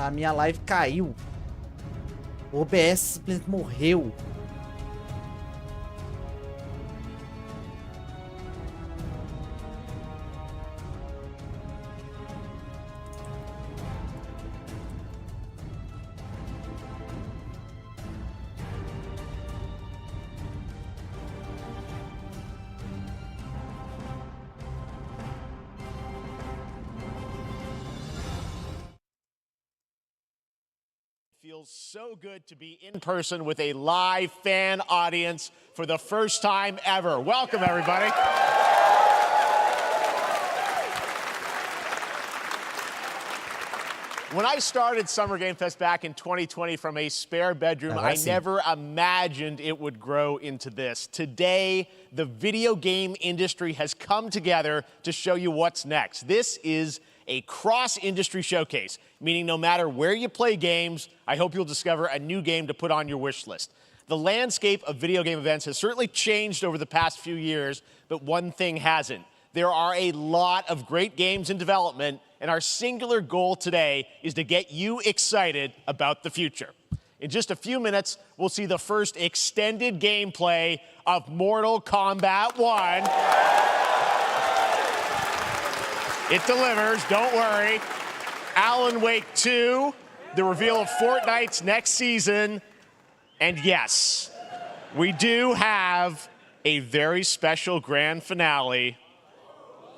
A minha live caiu. O OBS simplesmente morreu. Feels so good to be in person with a live fan audience for the first time ever. Welcome, everybody. When I started Summer Game Fest back in 2020 from a spare bedroom, I never imagined it would grow into this. Today, the video game industry has come together to show you what's next. This is a cross-industry showcase, meaning no matter where you play games, I hope you'll discover a new game to put on your wish list. The landscape of video game events has certainly changed over the past few years, but one thing hasn't. There are a lot of great games in development, and our singular goal today is to get you excited about the future. In just a few minutes, we'll see the first extended gameplay of Mortal Kombat 1. It delivers, don't worry. Alan Wake 2, the reveal of Fortnite's next season. And yes, we do have a very special grand finale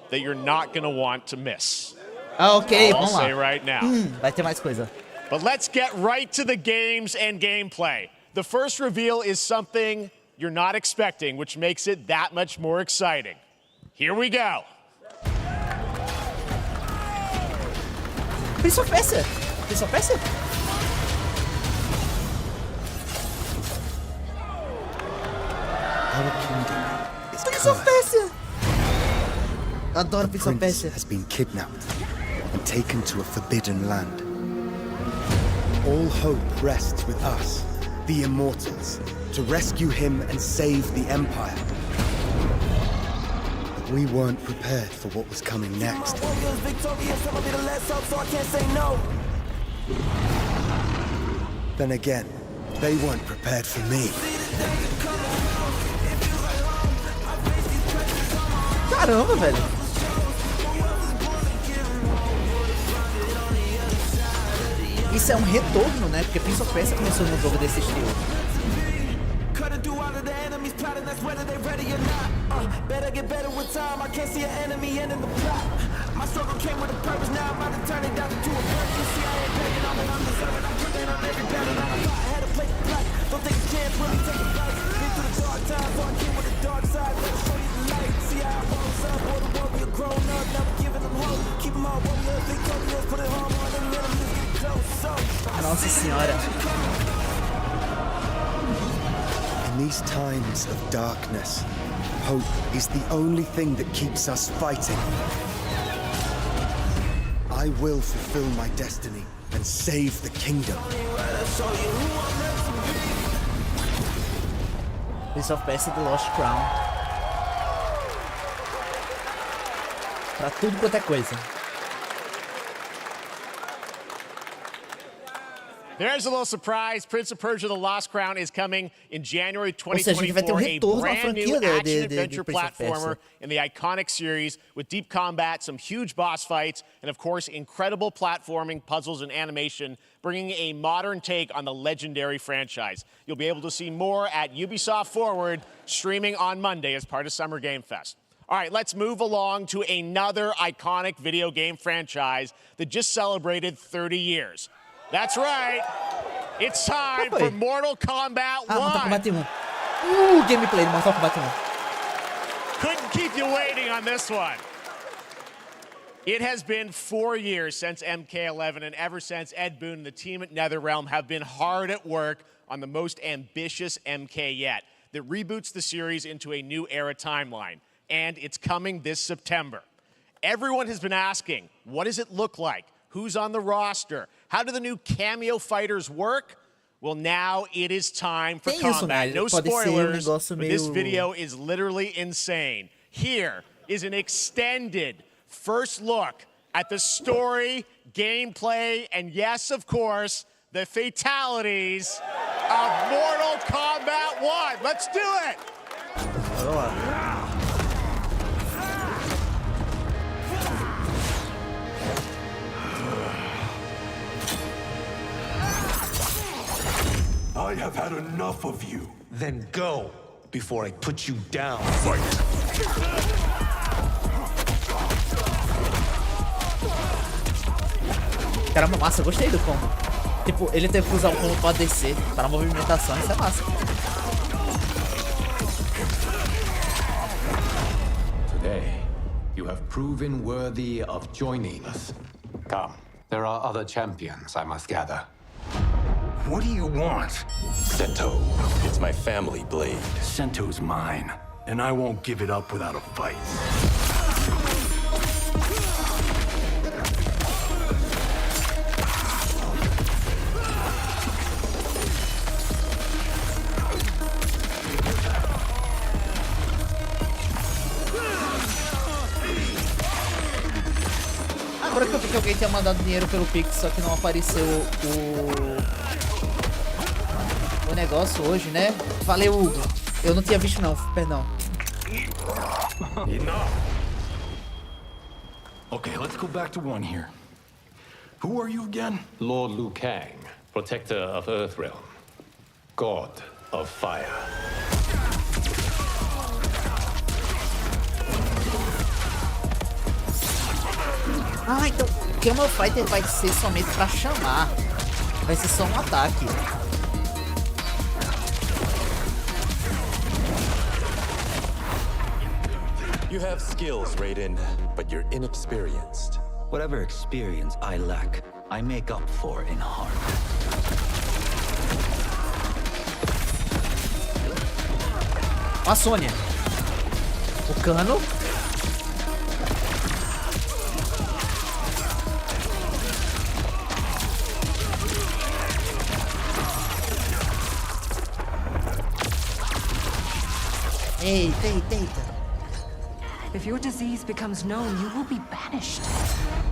that you're not going to want to miss. Ok, I'll vamos lá. say right now. Vai ter mais coisa. But let's get right to the games and gameplay. The first reveal is something you're not expecting, which makes it that much more exciting. Here we go. Prince of Persia. Prince of Persia? Our kingdom is Prince of Persia. Adoro Prince of Prince Persia. has been kidnapped and taken to a forbidden land. All hope rests with us, the Immortals, to rescue him and save the Empire. But we weren't prepared for what was coming next. Then again, they weren't prepared for me. Caramba, velho. Isso é um retorno, né? Porque Prince of Persia começou no jogo desse estilo. Nossa senhora. In these times of darkness, hope is the only thing that keeps us fighting. I will fulfill my destiny and save the kingdom. Prince of Persia The Lost Crown. Pra tudo quanto é coisa. There's a little surprise. Prince of Persia The Lost Crown is coming in January Ou seja, a gente vai ter 2024, a retorno à brand new franquia de action-adventure Prince of platformer Persia. in the iconic series with deep combat, some huge boss fights, and of course, incredible platforming, puzzles, and animation, bringing a modern take on the legendary franchise. You'll be able to see more at Ubisoft Forward, streaming on Monday as part of Summer Game Fest. All right, let's move along to another iconic video game franchise that just celebrated 30 years. That's right. It's time for Mortal Kombat 1. Mortal Kombat 1. Gameplay de Mortal Kombat 1. Couldn't keep you waiting on this one. It has been 4 years since MK11, and ever since, Ed Boon and the team at NetherRealm have been hard at work on the most ambitious MK yet that reboots the series into a new era timeline. And it's coming this September. Everyone has been asking, what does it look like? Who's on the roster? How do the new cameo fighters work? Well, now it is time for combat. No spoilers, but this video is literally insane. Here is an extended first look at the story gameplay, and yes, of course, the fatalities of Mortal Kombat 1. Let's do it! I have had enough of you. Then go, before I put you down. Fight! Caramba, massa, eu gostei do combo. Tipo, ele teve que usar o combo pra descer, para a movimentação, isso é massa. Today, you have proven worthy of joining us. Come, there are other champions I must gather. What do you want? Sento. It's my family blade. Sento's mine, and I won't give it up without a fight. Agora que eu vi que alguém tinha mandado dinheiro pelo Pix, só que não apareceu o negócio hoje, né? Valeu, Hugo. Eu não tinha visto não, perdão. Enough. Okay, let's go back to one here. Who are you again? Lord Liu Kang, protector of Earthrealm, god of fire. Ah, então o Camel Fighter vai ser somente pra chamar. Vai ser só um ataque. You have skills, Raiden, but you're inexperienced. Whatever experience I lack, I make up for in heart. A Sônia. O cano. Eita, eita, eita. If your disease becomes known, you will be banished.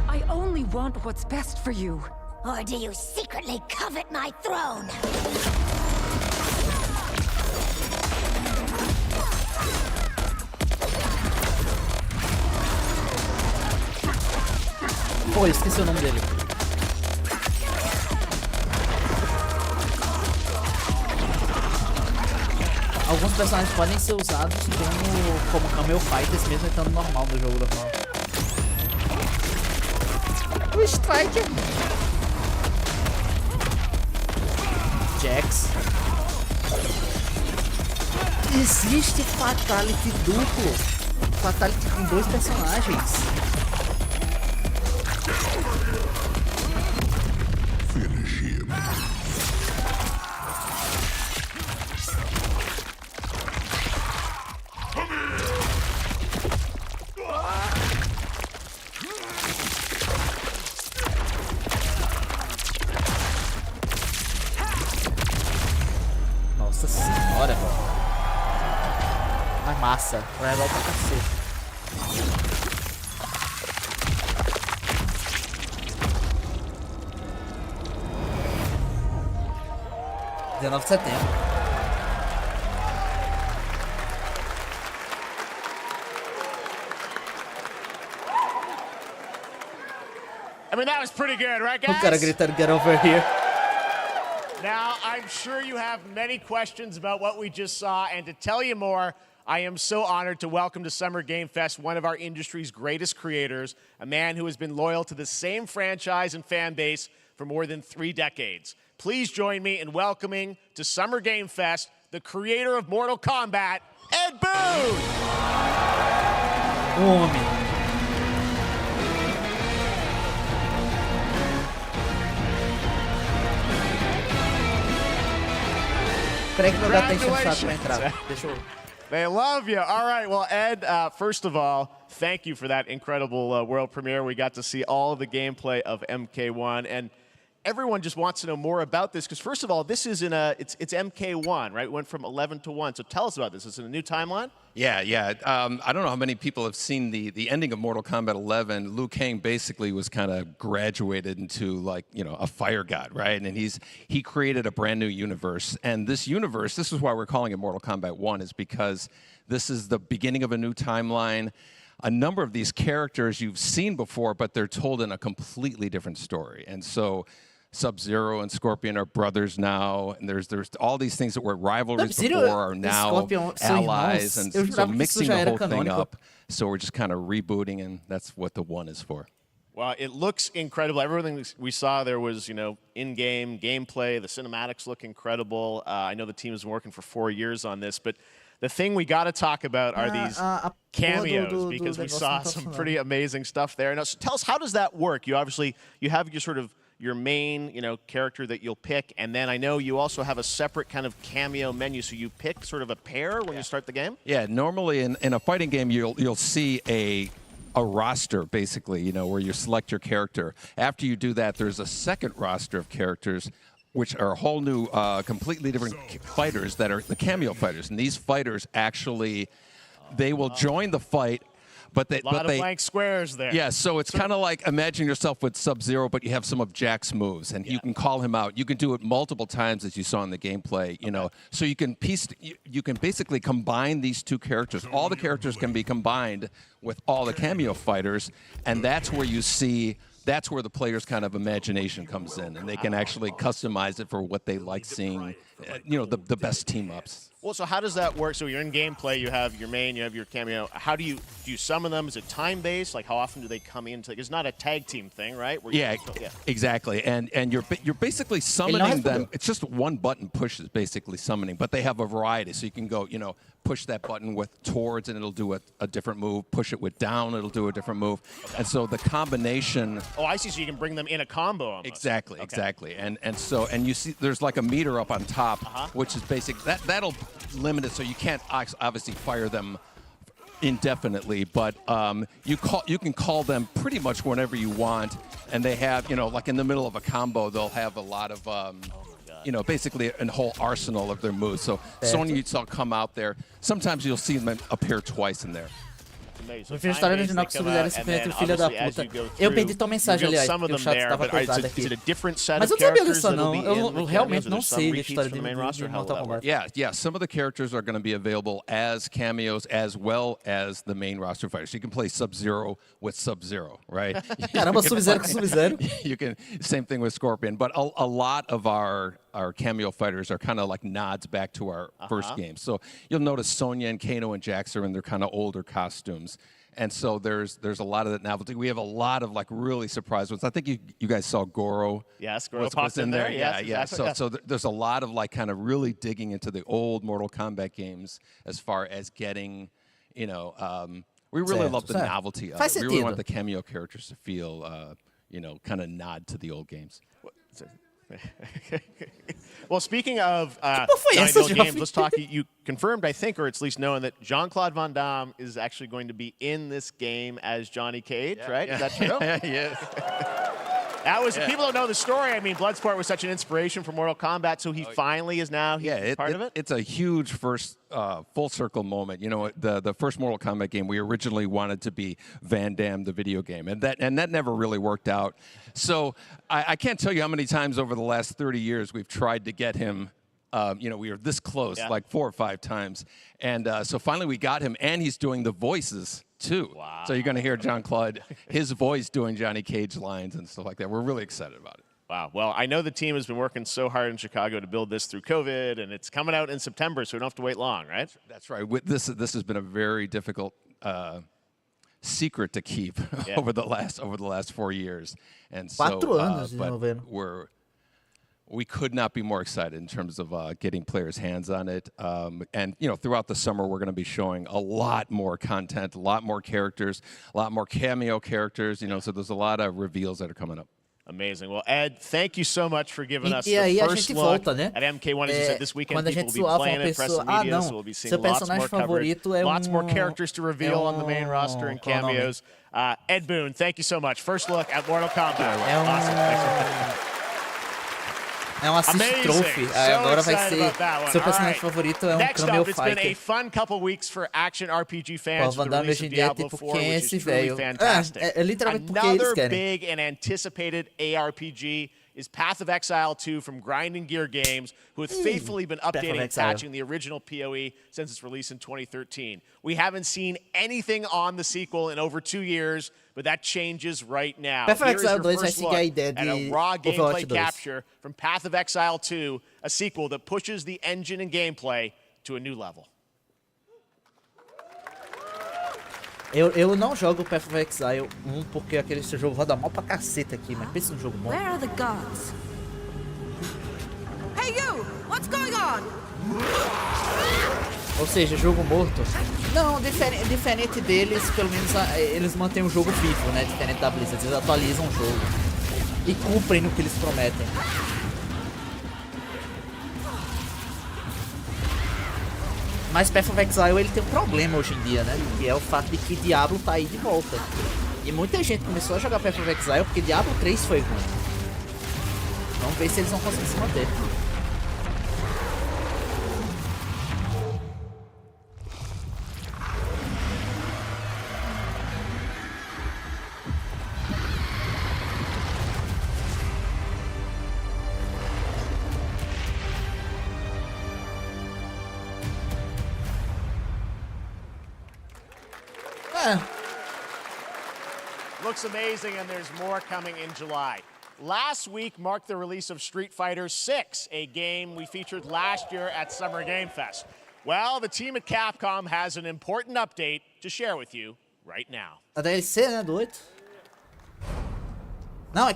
I only want what's best for you. Or do you secretly covet my throne? Pô, esqueci o nome dele. Alguns personagens podem ser usados como Camel Fighters mesmo estando normal no jogo normal. O Striker. Jax. Existe Fatality duplo. Fatality com 2 personagens. Finish him. Nossa senhora, velho. Mas massa. Legal pra cacete. Dia 9 de setembro. I mean, that was pretty good, right, O cara guys? gritando get over here. Now, I'm sure you have many questions about what we just saw, and to tell you more, I am so honored to welcome to Summer Game Fest one of our industry's greatest creators, a man who has been loyal to the same franchise and fan base for more than 3 decades. Please join me in welcoming to Summer Game Fest the creator of Mortal Kombat, Ed Boon! O homem. Peraí que meu gato tá enchendo o saco pra entrar. Deixa eu... They love you. All right. Well, Ed, first of all, thank you for that incredible world premiere. We got to see all of the gameplay of MK1. And everyone just wants to know more about this because first of all, this is it's MK1, right? It went from 11 to 1. So tell us about this. Is it a new timeline? Yeah. I don't know how many people have seen the ending of Mortal Kombat 11. Liu Kang basically was kind of graduated into like, a fire god, right? And he created a brand new universe. And this universe, this is why we're calling it Mortal Kombat 1, is because this is the beginning of a new timeline. A number of these characters you've seen before, but they're told in a completely different story. And so Sub-Zero and Scorpion are brothers now, and there's all these things that were rivalries before are now allies, and so mixing the whole thing up. So we're just kind of rebooting, and that's what the 1 is for. Well, it looks incredible. Everything we saw there was, in-game gameplay. The cinematics look incredible. I know the team has been working for 4 years on this, but the thing we got to talk about are these cameos because we saw some pretty amazing stuff there. Now, so tell us, how does that work? You have your main, character that you'll pick, and then I know you also have a separate kind of cameo menu, so you pick sort of a pair when you start the game? Yeah, normally in a fighting game, you'll see a roster, basically, where you select your character. After you do that, there's a second roster of characters, which are a whole new, completely different fighters that are the cameo fighters. And these fighters actually, they will join the fight, but they... A lot of blank squares there. Yeah, so it's kind of like, imagine yourself with Sub-Zero, but you have some of Jack's moves, and you can call him out. You can do it multiple times, as you saw in the gameplay, So you can basically combine these two characters. All the characters can be combined with all the cameo fighters, and that's where you see... That's where the player's kind of imagination comes in, and they can actually customize it for what they like seeing, the best team-ups. Well, so how does that work? So you're in gameplay, you have your main, you have your cameo. How do you summon them? Is it time-based? Like, how often do they come into? It's not a tag team thing, right? Exactly. And you're basically summoning them. It's just one button push is basically summoning, but they have a variety. So you can go, push that button with towards, and it'll do a different move. Push it with down, it'll do a different move. And so the combination. Oh, I see. So you can bring them in a combo almost. Exactly. And you see, there's like a meter up on top, which is basic. That'll limit it, so you can't obviously fire them indefinitely, but you can call them pretty much whenever you want, and they have, like in the middle of a combo, they'll have a lot of basically a whole arsenal of their moves. So Sonya, you saw come out there. Sometimes you'll see them appear twice in there. No fim, história original que Sub-Zero se penetra o filho da puta. Eu perdi tua mensagem, aliás, porque o chat estava pesado aqui. Mas eu não sabia disso, não. Eu realmente não sei da história de Mortal Kombat. Yeah. Some of the characters are going to be available as cameos as well as the main roster fighters. You can play Sub-Zero with Sub-Zero, right? Caramba, Sub-Zero com Sub-Zero. You can, same thing with Scorpion. But a lot of our cameo fighters are kind of like nods back to our first game. So you'll notice Sonya and Kano and Jax are in their kind of older costumes. And so there's a lot of that novelty. We have a lot of like really surprise ones. I think you guys saw Goro. Yes, Goro popped in there. Yeah. Exactly. So there's a lot of like kind of really digging into the old Mortal Kombat games as far as getting, we really love the novelty of it. We really want the cameo characters to feel, kind of nod to the old games. Well, speaking of old games, let's talk. You confirmed, I think, or it's at least known that Jean-Claude Van Damme is actually going to be in this game as Johnny Cage, right? Is that true? Yes. That was, people don't know the story. I mean, Bloodsport was such an inspiration for Mortal Kombat, so he finally is now part of it? It's a huge first full circle moment. The first Mortal Kombat game, we originally wanted to be Van Damme, the video game, and that never really worked out. So I can't tell you how many times over the last 30 years we've tried to get him. We were this close, like 4 or 5 times. And so finally we got him, and he's doing the voices, too. Wow. So you're going to hear Jean-Claude, his voice doing Johnny Cage lines and stuff like that. We're really excited about it. Wow. Well, I know the team has been working so hard in Chicago to build this through COVID, and it's coming out in September, so we don't have to wait long, right? That's right. This has been a very difficult secret to keep over the last 4 years. And so, but we could not be more excited in terms of getting players' hands on it. And, throughout the summer, we're going to be showing a lot more content, a lot more characters, a lot more cameo characters, so there's a lot of reveals that are coming up. Amazing. Well, Ed, thank you so much for giving us the first look at MK1. As you said, this weekend people will be playing it, press and media, so we'll be seeing lots more coverage, lots more characters to reveal on the main roster and cameos. Ed Boon, thank you so much. First look at Mortal Kombat. Awesome. Thanks for É um assist trophy. Agora vai ser seu personagem favorito é um cameo fighter. It's been a fun couple weeks for action RPG fans. Pô, Van Damme hoje em dia é tipo, quem é esse velho? É literalmente porque eles querem. Another big and anticipated ARPG is Path of Exile 2 from Grinding Gear Games, who has faithfully been updating and patching the original PoE since its release in 2013. We haven't seen anything on the sequel in over 2 years, but that changes right now. Path of Exile 2 vai seguir a ideia de a raw gameplay capture from Path of Exile 2, a sequel that pushes the engine and gameplay to a new level. Eu não jogo Path of Exile 1 porque aquele jogo roda mal pra caceta aqui, mas pensa num jogo bom. Where are the gods? Hey you! What's going on? Ou seja, jogo morto. Não, diferente deles, pelo menos eles mantêm o jogo vivo, né? Diferente da Blizzard, eles atualizam o jogo e cumprem no que eles prometem. Mas Path of Exile ele tem um problema hoje em dia, né? Que é o fato de que Diablo tá aí de volta. E muita gente começou a jogar Path of Exile porque Diablo 3 foi ruim. Vamos ver se eles vão conseguir se manter. Looks amazing, and there's more coming in July. Last week marked the release of Street Fighter 6, a game we featured last year at Summer Game Fest. Well, the team at Capcom has an important update to share with you right now. A DLC, né, do 8? Não,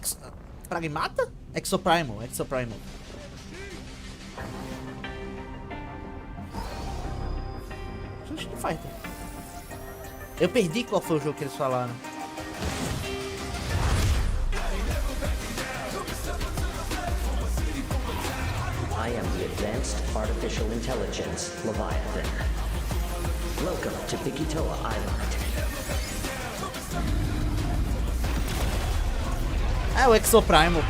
Pragmata? Exoprimal. Street Fighter. Eu perdi qual foi o jogo que eles falaram. I am the Advanced Artificial Intelligence, Leviathan. Welcome to Bikitoa Island. É o Exoprimal.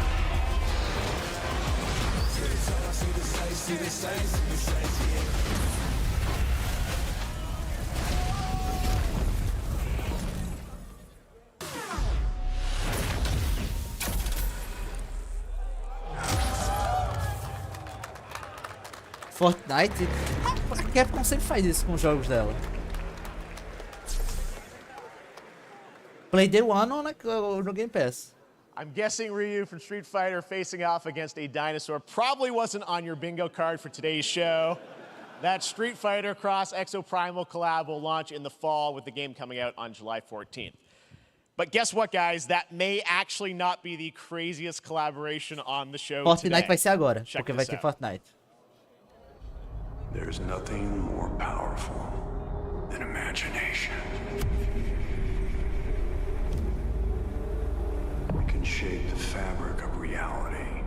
Fortnite? A Capcom sempre faz isso com os jogos dela. Play Day One ou no Game Pass? I'm guessing Ryu from Street Fighter facing off against a dinosaur probably wasn't on your bingo card for today's show. That Street Fighter Cross Exoprimal collab will launch in the fall with the game coming out on July 14th. But guess what, guys? That may actually not be the craziest collaboration on the show Fortnite today. Vai ser agora, porque vai ter Fortnite. There's nothing more powerful than imagination. It can shape the fabric of reality,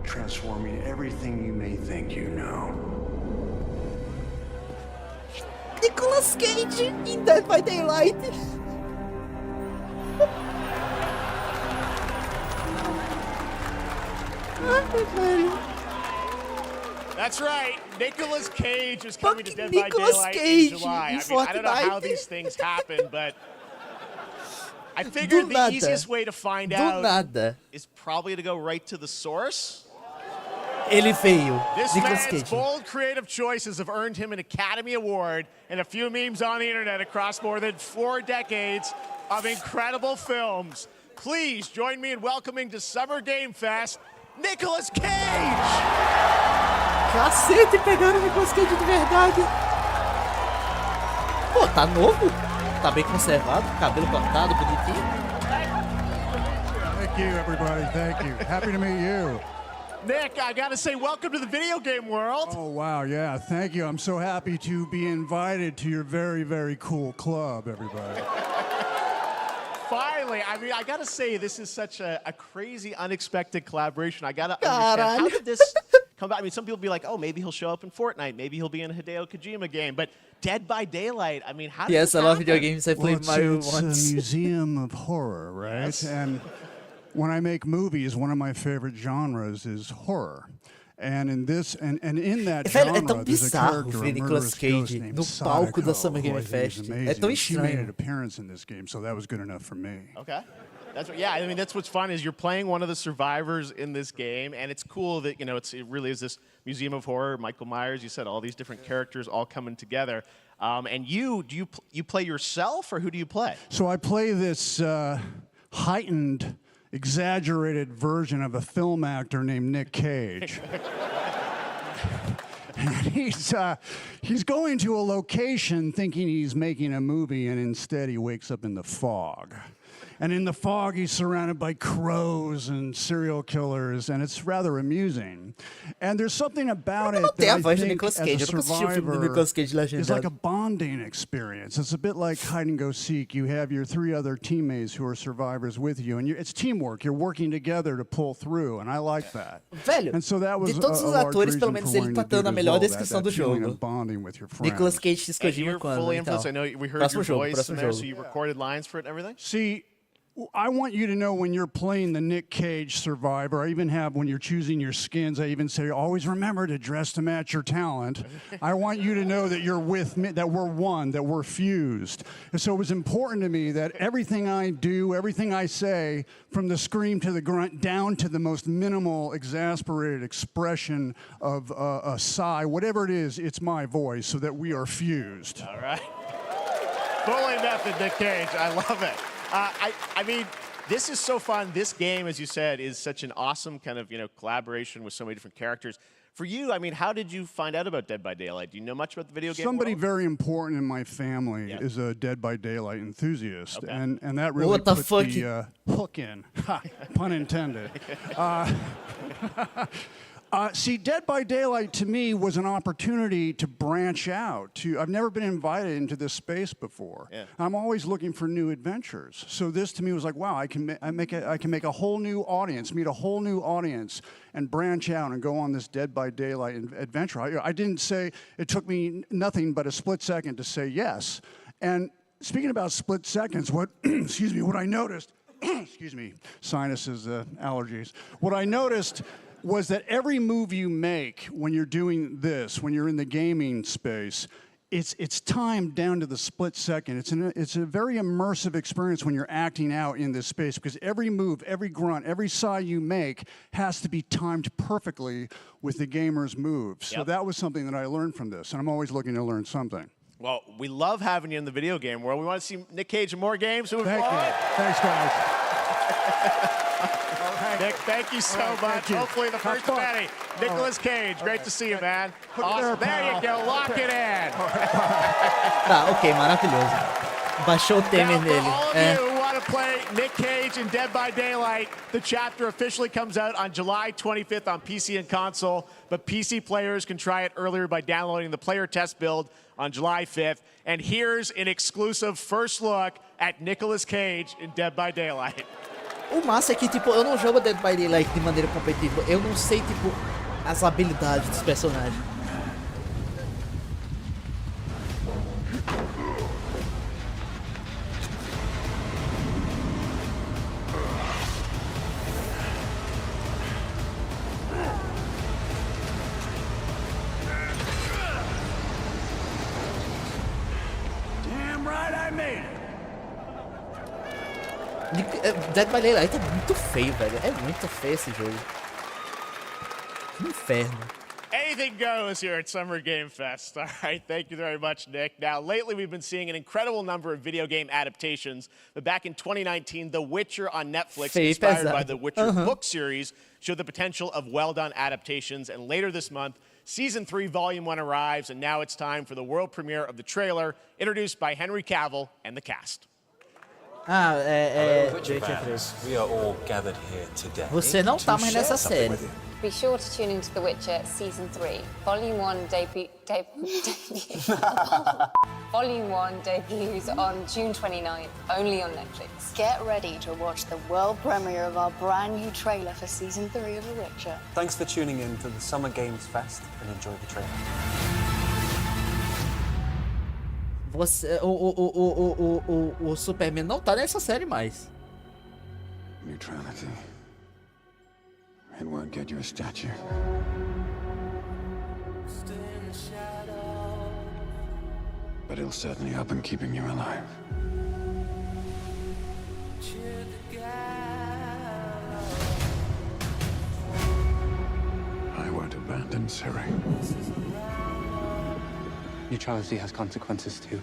transforming everything you may think you know. Nicolas Cage in Dead by Daylight. That's right. Nicolas Cage is coming to Dead by Daylight in July. I don't know how these things happen, but I figured the easiest way to find out is probably to go right to the source. Ele veio. This Nicolas man's Cage. bold creative choices have earned him an Academy Award and a few memes on the internet across more than 4 decades of incredible films. Please join me in welcoming to Summer Game Fest, Nicolas Cage! Cacete, pegaram o Nicolas Cage de verdade. Pô, tá novo. Tá bem conservado, cabelo cortado, bonitinho. Thank you, everybody. Thank you. Happy to meet you. Nick, I gotta say, welcome to the video game world. Oh, wow, yeah, thank you. I'm so happy to be invited to your very, very cool club, everybody. Finally, I mean, I gotta say, this is such a crazy, unexpected collaboration. I gotta understand, how did this come about? I mean, some people be like, oh, maybe he'll show up in Fortnite, maybe he'll be in a Hideo Kojima game, but Dead by Daylight, I mean, how did this happen? Yes, I love video games. I played Mario It's once. a museum of horror, right? Yes. And when I make movies, one of my favorite genres is horror. And in this, and in that Velho, é genre, tão there's a bizarro character, ver a Nicolas murderous Cage ghost named no palco da Sadako, Summer Game who I think is Fest. É amazing. tão She made an estranho. appearance in this game, so that was good enough for me. Okay. That's what, yeah, I mean, that's what's fun is you're playing one of the survivors in this game, and it's cool that, you know, it really is this museum of horror. Michael Myers, you said all these different characters all coming together. And you play yourself, or who do you play? So I play this heightened, exaggerated version of a film actor named Nick Cage. And he's going to a location thinking he's making a movie, and instead he wakes up in the fog. And in the fog, he's surrounded by crows and serial killers, and it's rather amusing. And there's something about it that I think, as a survivor, is like a bonding experience. It's a bit like hide and go seek. You have your 3 other teammates who are survivors with you, and it's teamwork. You're working together to pull through, and I like that. Velho, and so that was de todos os atores, pelo menos ele tá dando a melhor descrição do jogo. Nicolas Cage diz que you're fully influenced. I know we heard your voice in there, so you recorded lines for it and everything? See, I want you to know when you're playing the Nick Cage survivor, I even have when you're choosing your skins, I even say, always remember to dress to match your talent. I want you to know that you're with me, that we're one, that we're fused. And so it was important to me that everything I do, everything I say, from the scream to the grunt, down to the most minimal, exasperated expression of a sigh, whatever it is, it's my voice, so that we are fused. All right. Fully method, Nick Cage. I love it. I mean, this is so fun. This game, as you said, is such an awesome kind of, collaboration with so many different characters. For you, I mean, how did you find out about Dead by Daylight? Do you know much about the video game Somebody world? very important in my family is a Dead by Daylight enthusiast, Okay. and that really put the hook in. Ha, pun intended. See, Dead by Daylight to me was an opportunity to branch out. I've never been invited into this space before. Yeah. I'm always looking for new adventures. So this to me was like, wow, I can make a whole new audience, meet a whole new audience, and branch out and go on this Dead by Daylight adventure. I didn't say, it took me nothing but a split second to say yes. And speaking about split seconds, excuse me, what I noticed, excuse me, sinuses, allergies. What I noticed was that every move you make when you're doing this, when you're in the gaming space, it's timed down to the split second. It's a very immersive experience when you're acting out in this space, because every move, every grunt, every sigh you make has to be timed perfectly with the gamer's moves. So that was something that I learned from this, and I'm always looking to learn something. Well, we love having you in the video game world. We want to see Nick Cage in more games. Thank you. Thanks, guys. Nick, thank you so much. Hopefully the first of many. Nicolas Cage, great to see you, man. Awesome. There you go. Lock it in. Tá, ok, maravilhoso. Baixou o timer nele. All of you who want to play Nick Cage in Dead by Daylight, the chapter officially comes out on July 25th on PC and console, but PC players can try it earlier by downloading the player test build on July 5th. And here's an exclusive first look at Nicolas Cage in Dead by Daylight. O massa é que, tipo, eu não jogo Dead by Daylight de maneira competitiva. Eu não sei, tipo, as habilidades dos personagens. Damn right I made it. Dead by Daylight é muito feio, velho. É muito feio esse jogo. Que inferno. Anything goes here at Summer Game Fest. All right, thank you very much, Nick. Now, lately we've been seeing an incredible number of video game adaptations. But back in 2019, The Witcher on Netflix, inspired by the Witcher book series, showed the potential of well-done adaptations. And later this month, Season 3, Volume 1 arrives, and now it's time for the world premiere of the trailer, introduced by Henry Cavill and the cast. We are all gathered here today. Você não tá mais nessa série. Be sure to tune into The Witcher Season 3. Volume 1 Volume 1 debuts on June 29th, only on Netflix. Get ready to watch the world premiere of our brand new trailer for Season 3 of The Witcher. Thanks for tuning in to the Summer Games Fest and enjoy the trailer. O Superman não tá nessa série mais. Neutrality. It won't get you a statue. But it'll certainly help in keeping you alive. I won't abandon Siri. Neutrality has consequences too.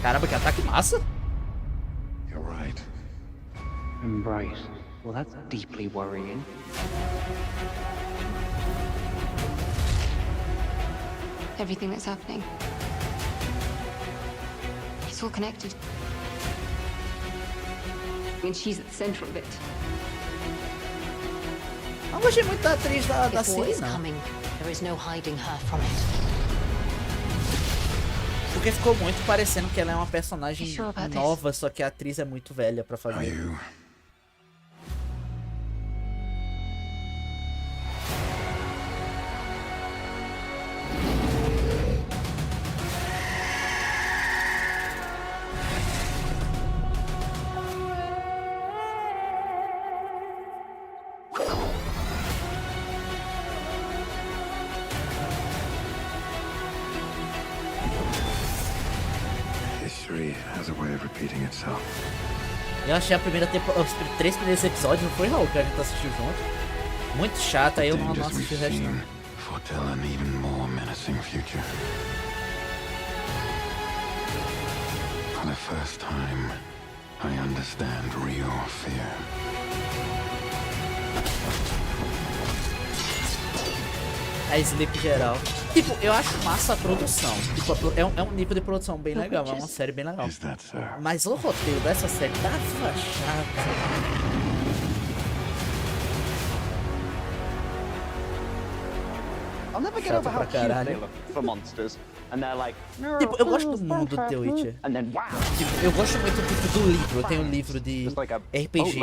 Caramba, que ataque massa! You're right. I'm right. Well, that's deeply worrying. Everything that's happening. It's all connected. And she's at the center of it. Não gostei muito da atriz da If war Siri, is não. coming, there is no hiding her from it. Porque ficou muito parecendo que ela é uma personagem You sure about nova, só que a atriz é muito velha pra Are fazer. you? History has a way of repeating itself. Eu achei a primeira os 3 primeiros episódios, não foi, Raul, que a gente assistiu junto? Muito chato, aí eu não assisti o resto não. Foretell an even more menacing future. For the first time, I understand real fear. A Sleep geral. Tipo, eu acho massa a produção. Tipo, é um nível de produção bem legal, é uma série bem legal. Mas o roteiro dessa série tá chato. I'll never get over how cute they look for monsters. And they're like, tipo, eu gosto do mundo do The Witcher. Tipo, eu gosto muito tipo, do livro. Eu tenho um livro de RPG.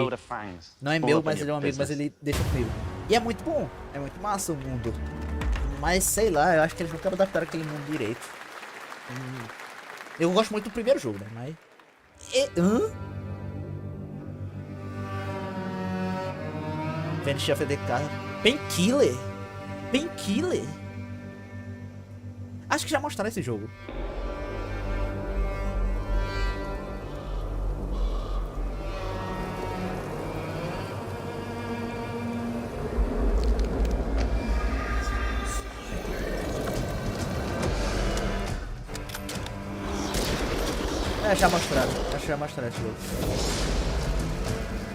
Não é meu, mas ele é um amigo, mas ele deixa comigo. E é muito bom. É muito massa o mundo. Mas sei lá, eu acho que eles nunca adaptaram aquele mundo direito. Eu gosto muito do primeiro jogo, né? Mas. Vanish of the Car. Painkiller? Painkiller? Acho que já mostraram esse jogo. Já mostraram. Acho que já mostraram esse jogo.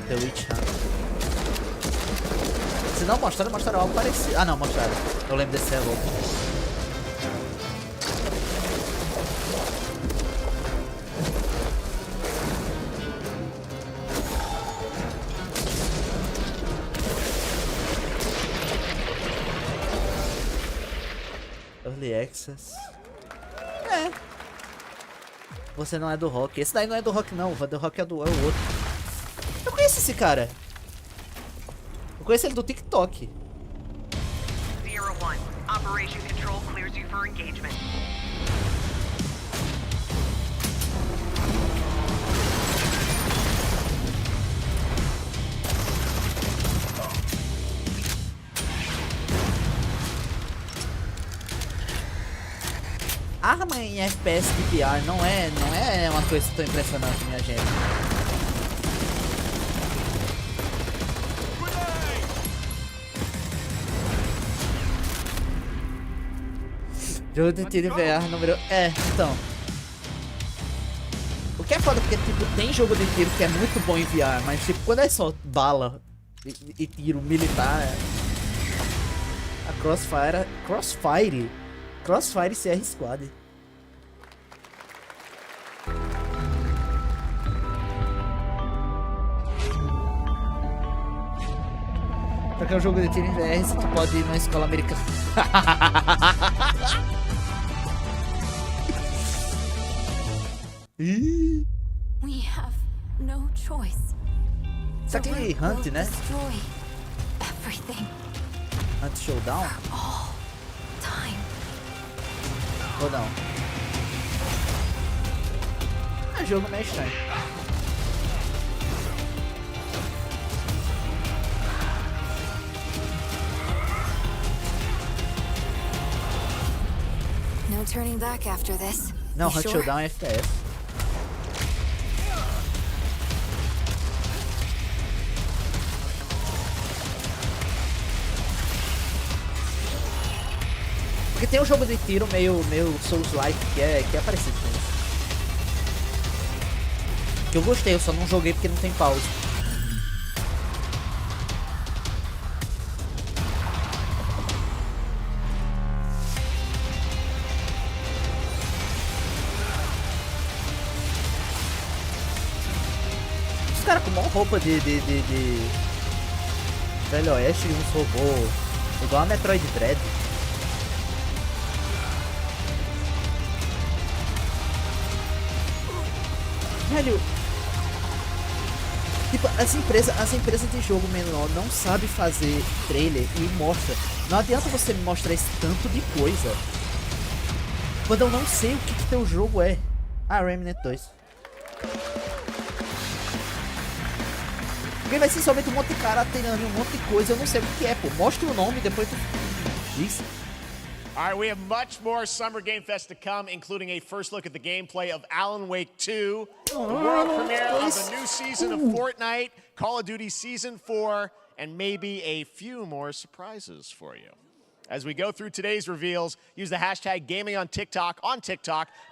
The Witch Hunt. Se não mostraram, mostraram algo parecido. Ah, não, mostraram. Eu lembro desse level. Early Access. Você não é do rock. Esse daí não é do rock, não. O do rock é o outro. Eu conheço esse cara. Eu conheço ele do TikTok. 01. Operation Control clears you for engagement. Arma em FPS de VR não é uma coisa tão impressionante, minha gente. Jogo de tiro em VR número... então. O que é foda porque, tipo, tem jogo de tiro que é muito bom em VR, mas, tipo, quando é só bala e tiro militar... A Crossfire CR Squad. Porque é um jogo de tiro em VR, você pode ir numa escola americana. We have no choice. Isso aqui é Hunt, né? Everything. Hunt Showdown? Ou não? jogo meio estranho. No turning back after this. Não, You Hunt sure? Showdown é FPS. Porque tem um jogo de tiro meio Souls-like que é parecido com isso. Que eu gostei, eu só não joguei porque não tem pause. Os caras com uma roupa de Velho Oeste e uns robôs igual a Metroid Dread. Velho, tipo, as empresas de jogo menor não sabem fazer trailer e mostra. Não adianta você me mostrar esse tanto de coisa quando eu não sei o que teu jogo é. Ah, Remnant 2. Porque vai ser somente um monte de cara treinando um monte de coisa, eu não sei o que é, pô. Mostra o nome, depois tu diz. All right, we have much more Summer Game Fest to come, including a first look at the gameplay of Alan Wake 2, the world premiere of the new season of Fortnite, Call of Duty Season 4, and maybe a few more surprises for you. As we go through today's reveals, use the hashtag gaming on TikTok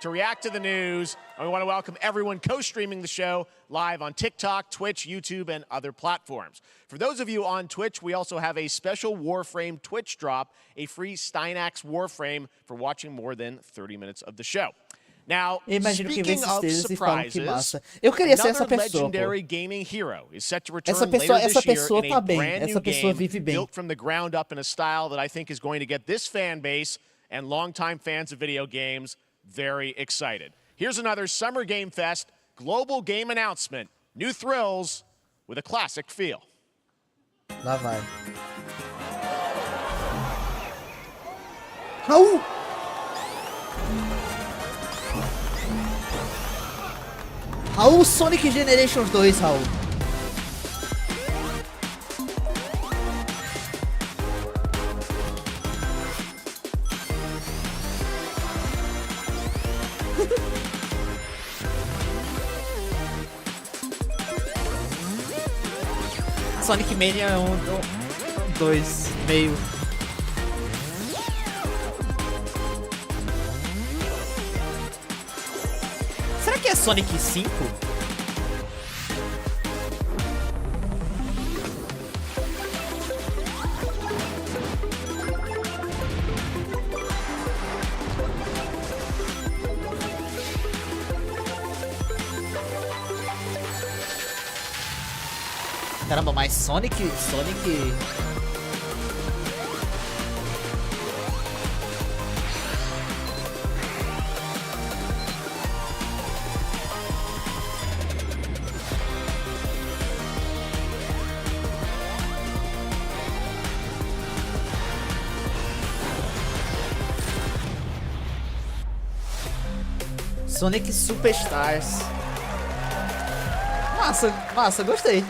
to react to the news. And we want to welcome everyone co-streaming the show live on TikTok, Twitch, YouTube, and other platforms. For those of you on Twitch, we also have a special Warframe Twitch drop, a free Steinax Warframe for watching more than 30 minutes of the show. Now, speaking of surprises, eu queria ser essa another pessoa, legendary gaming hero is set to return essa later this year pessoa in tá a bem. brand new Essa pessoa game vive bem. built from the ground up in a style that I think is going to get this fan base and longtime fans of video games very excited. Here's another Summer Game Fest global game announcement. New thrills with a classic feel. Lá vai. Raul! Raul, Sonic Generations 2, Raul. Sonic Mania 2, meio. Será que é Sonic 5? Caramba, mas Sonic... Sonic Superstars. Massa, gostei.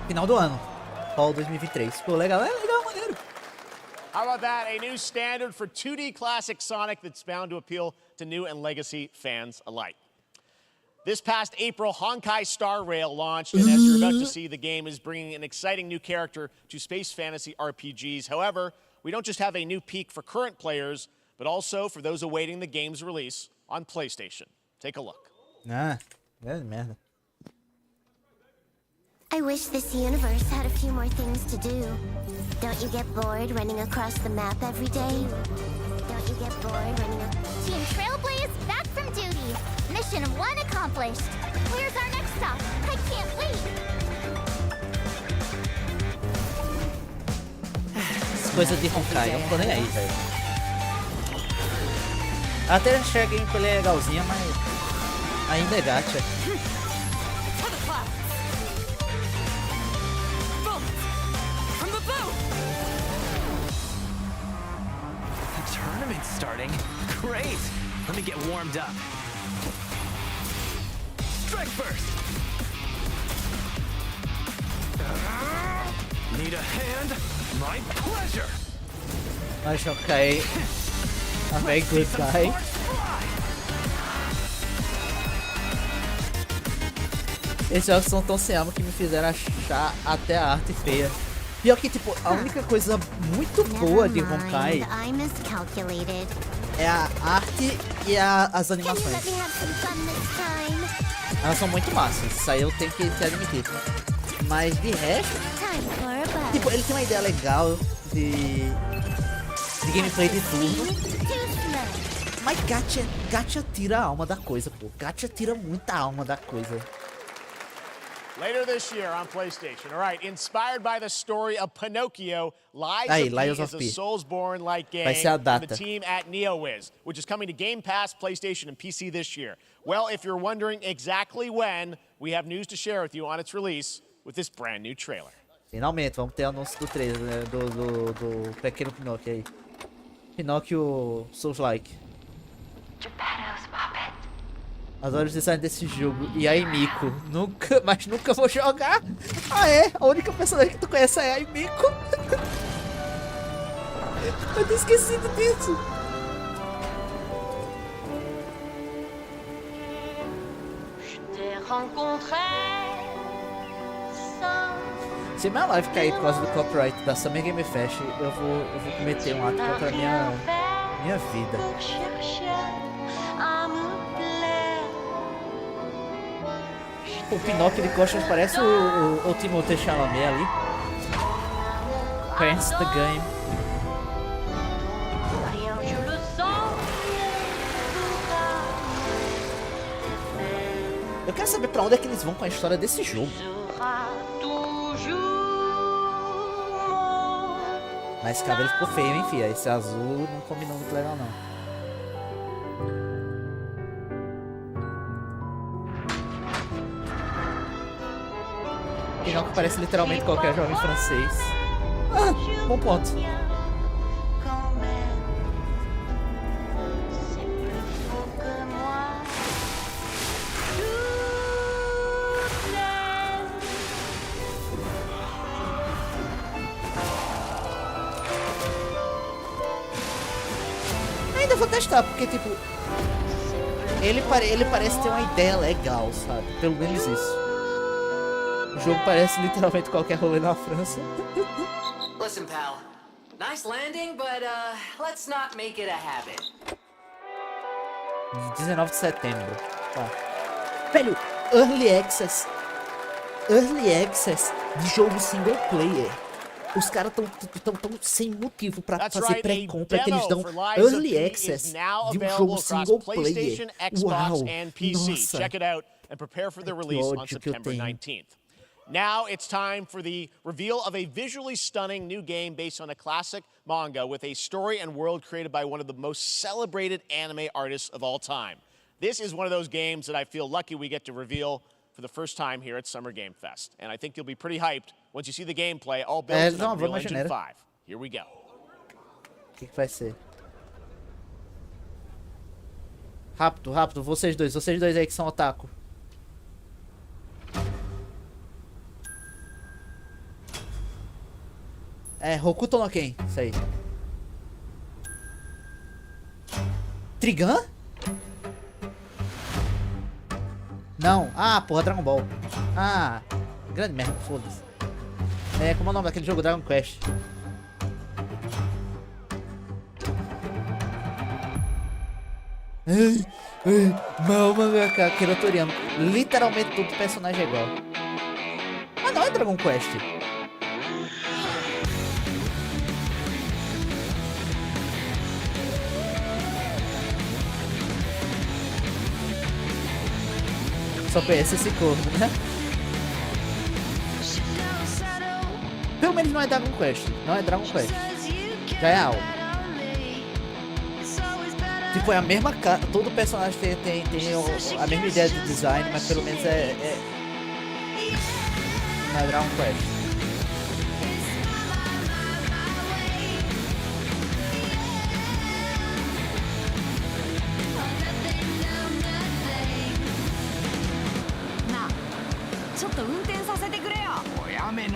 Final do ano. Fall 2023. Pô, legal, maneiro. How about that? A new standard for 2D classic Sonic that's bound to appeal to new and legacy fans alike. This past April, Honkai Star Rail launched, and as you're about to see, the game is bringing an exciting new character to space fantasy RPGs. However, we don't just have a new peak for current players, but also for those awaiting the game's release on PlayStation. Take a look. Ah, merda. I wish this universe had a few more things to do. Don't you get bored running across the map every day? Don't you get bored running Team Trailblaze back from duty. Mission 1 accomplished. Where's our next stop? I can't wait. As coisas de Honkai, eu não tô nem aí, velho. Até achei a gameplay legalzinha, mas ainda é gacha. Great. Let me get warmed up. Strike first. Need a hand? My pleasure. Nice, okay. A very good guy. Esses jogos são tão sem alma que me fizeram achar até a arte feia. Pior que, tipo, a única coisa muito boa de Honkai é a arte e as animações. Elas são muito massas, isso aí eu tenho que admitir. Mas de resto, tipo, ele tem uma ideia legal de gameplay de turno. Mas gacha tira a alma da coisa, pô. Gacha tira muita alma da coisa. Later this year on PlayStation. All right, inspired by the story of Pinocchio, Lies of P is a Soulsborne-like game from the team at NeoWiz, which is coming to Game Pass, PlayStation, and PC this year. Well, if you're wondering exactly when, we have news to share with you on its release with this brand new trailer. Finalmente, vamos ter anúncio do trailer, né, do pequeno Pinóquio aí. Pinóquio Souls-like. Adoro o design desse jogo. E aí, Miko? Mas nunca vou jogar. Ah, é? A única personagem que tu conhece é a Miko. Eu tinha esquecido disso. Se minha live cair por causa do copyright da Summer Game Fest, eu vou cometer um ato contra a minha vida. O Pinóquio de costas parece o Timothée Chalamet ali. Prince the Game. Eu quero saber pra onde é que eles vão com a história desse jogo. Mas esse cabelo ficou feio, hein, filha? Esse azul não combinou muito legal, não. Pinóquio parece literalmente qualquer jovem francês. Ah, bom ponto. Ainda vou testar, porque tipo... Ele parece ter uma ideia legal, sabe? Pelo menos isso. O jogo parece literalmente qualquer rolê na França. Listen, pal. Nice landing, but let's not make it a habit. 19 de setembro. Tá. Velho, Early Access de jogo single player. Os caras tão sem motivo pra fazer pré-compra, que eles dão Early Access de um jogo single player. Uau, nossa. Check it out and prepare for the release on September 19th. Now it's time for the reveal of a visually stunning new game based on a classic manga with a story and world created by one of the most celebrated anime artists of all time. This is one of those games that I feel lucky we get to reveal for the first time here at Summer Game Fest. And I think you'll be pretty hyped once you see the gameplay all built in Unreal Engine 5. Here we go. O que vai ser? Rápido, vocês dois aí que são otaku. É, Hokuto no Ken, isso aí. Trigun? Não. Ah, porra, Dragon Ball. Ah, grande merda, foda-se. É, como é o nome daquele jogo? Dragon Quest. Mal mangaka, Akira Toriyama. Literalmente todo personagem é igual. Mas não é Dragon Quest. Só conhece esse corpo, né? Pelo menos não é Dragon Quest. Não é Dragon Quest. Já é algo. Tipo, é a mesma cara. Todo personagem tem a mesma ideia de design, mas pelo menos não é Dragon Quest.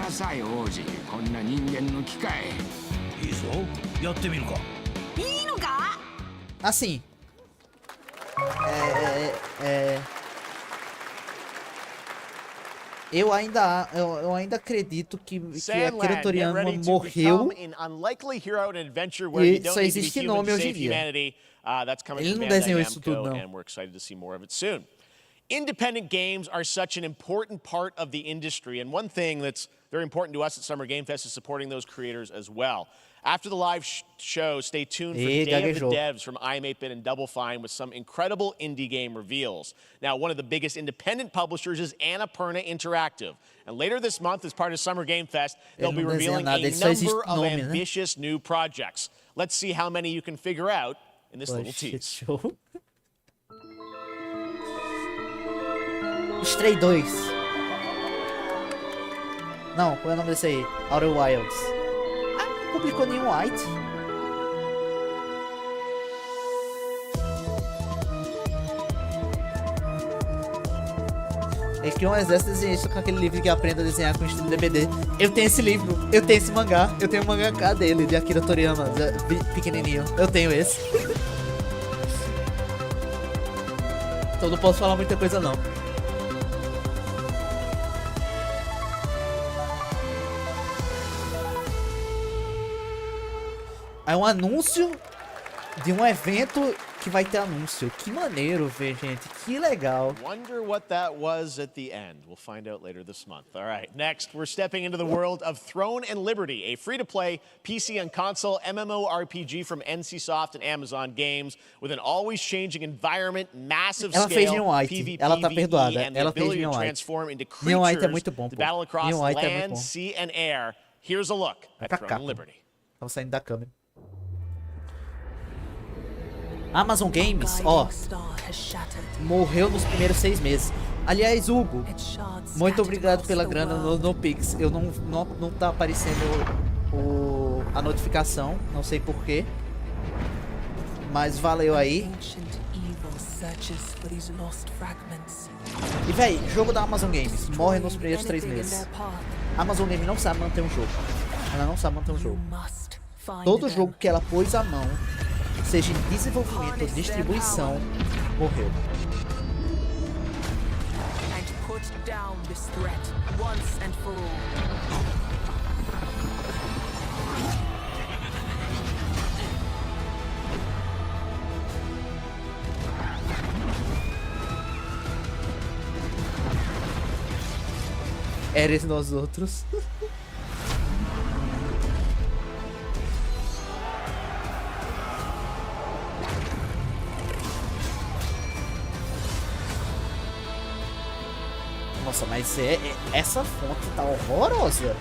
ださい王子、こんな人間の機械。いいぞ、やってみるか。いいのか。 Assim, eu ainda acredito que Akira Toriyama morreu e só existe nome hoje em dia. Ele não desenhou isso tudo, não. Independent games are such an important part of the industry, and one thing that's very important to us at Summer Game Fest is supporting those creators as well. After the live show, stay tuned for Day of the Devs from I'm 8-Bit and Double Fine with some incredible indie game reveals. Now, one of the biggest independent publishers is Annapurna Interactive. And later this month, as part of Summer Game Fest, they'll be revealing a number of ambitious new projects. Let's see how many you can figure out in this little tease. Stray 2. Não, qual é o nome desse aí? Outer Wilds. Ah, não publicou nenhum White. Ele criou um exército desenhista com aquele livro que aprenda a desenhar com estilo DVD. Eu tenho esse livro, eu tenho esse mangá, eu tenho o mangaka dele, de Akira Toriyama, pequenininho. Eu tenho esse. Então não posso falar muita coisa não. É um anúncio de um evento que vai ter anúncio. Que maneiro ver, gente. Que legal. Wonder what that was at the end. We'll find out later this month. All right, next, we're stepping into the world of Throne and Liberty, a free-to-play PC and console MMORPG from NCSoft and Amazon Games with an always-changing environment, massive ela fez scale, PvP, ela tá perdoada. and the Ela fez ability to Neon transform into Neon White é creatures muito bom, to pô. battle across Neon White é muito land, bom. sea, and air. Here's a look at Throne and Liberty. Tava saindo da câmera. Amazon Games, ó, morreu nos primeiros 6 meses. Aliás, Hugo, muito obrigado pela grana no Pix. Eu não tá aparecendo a notificação, não sei porquê. Mas valeu aí. E véi, jogo da Amazon Games morre nos primeiros 3 meses. A Amazon Games não sabe manter um jogo. Ela não sabe manter um jogo. Todo jogo que ela pôs a mão, seja em desenvolvimento ou distribuição, morreu. Eres nós outros. Nossa, mas essa fonte tá horrorosa.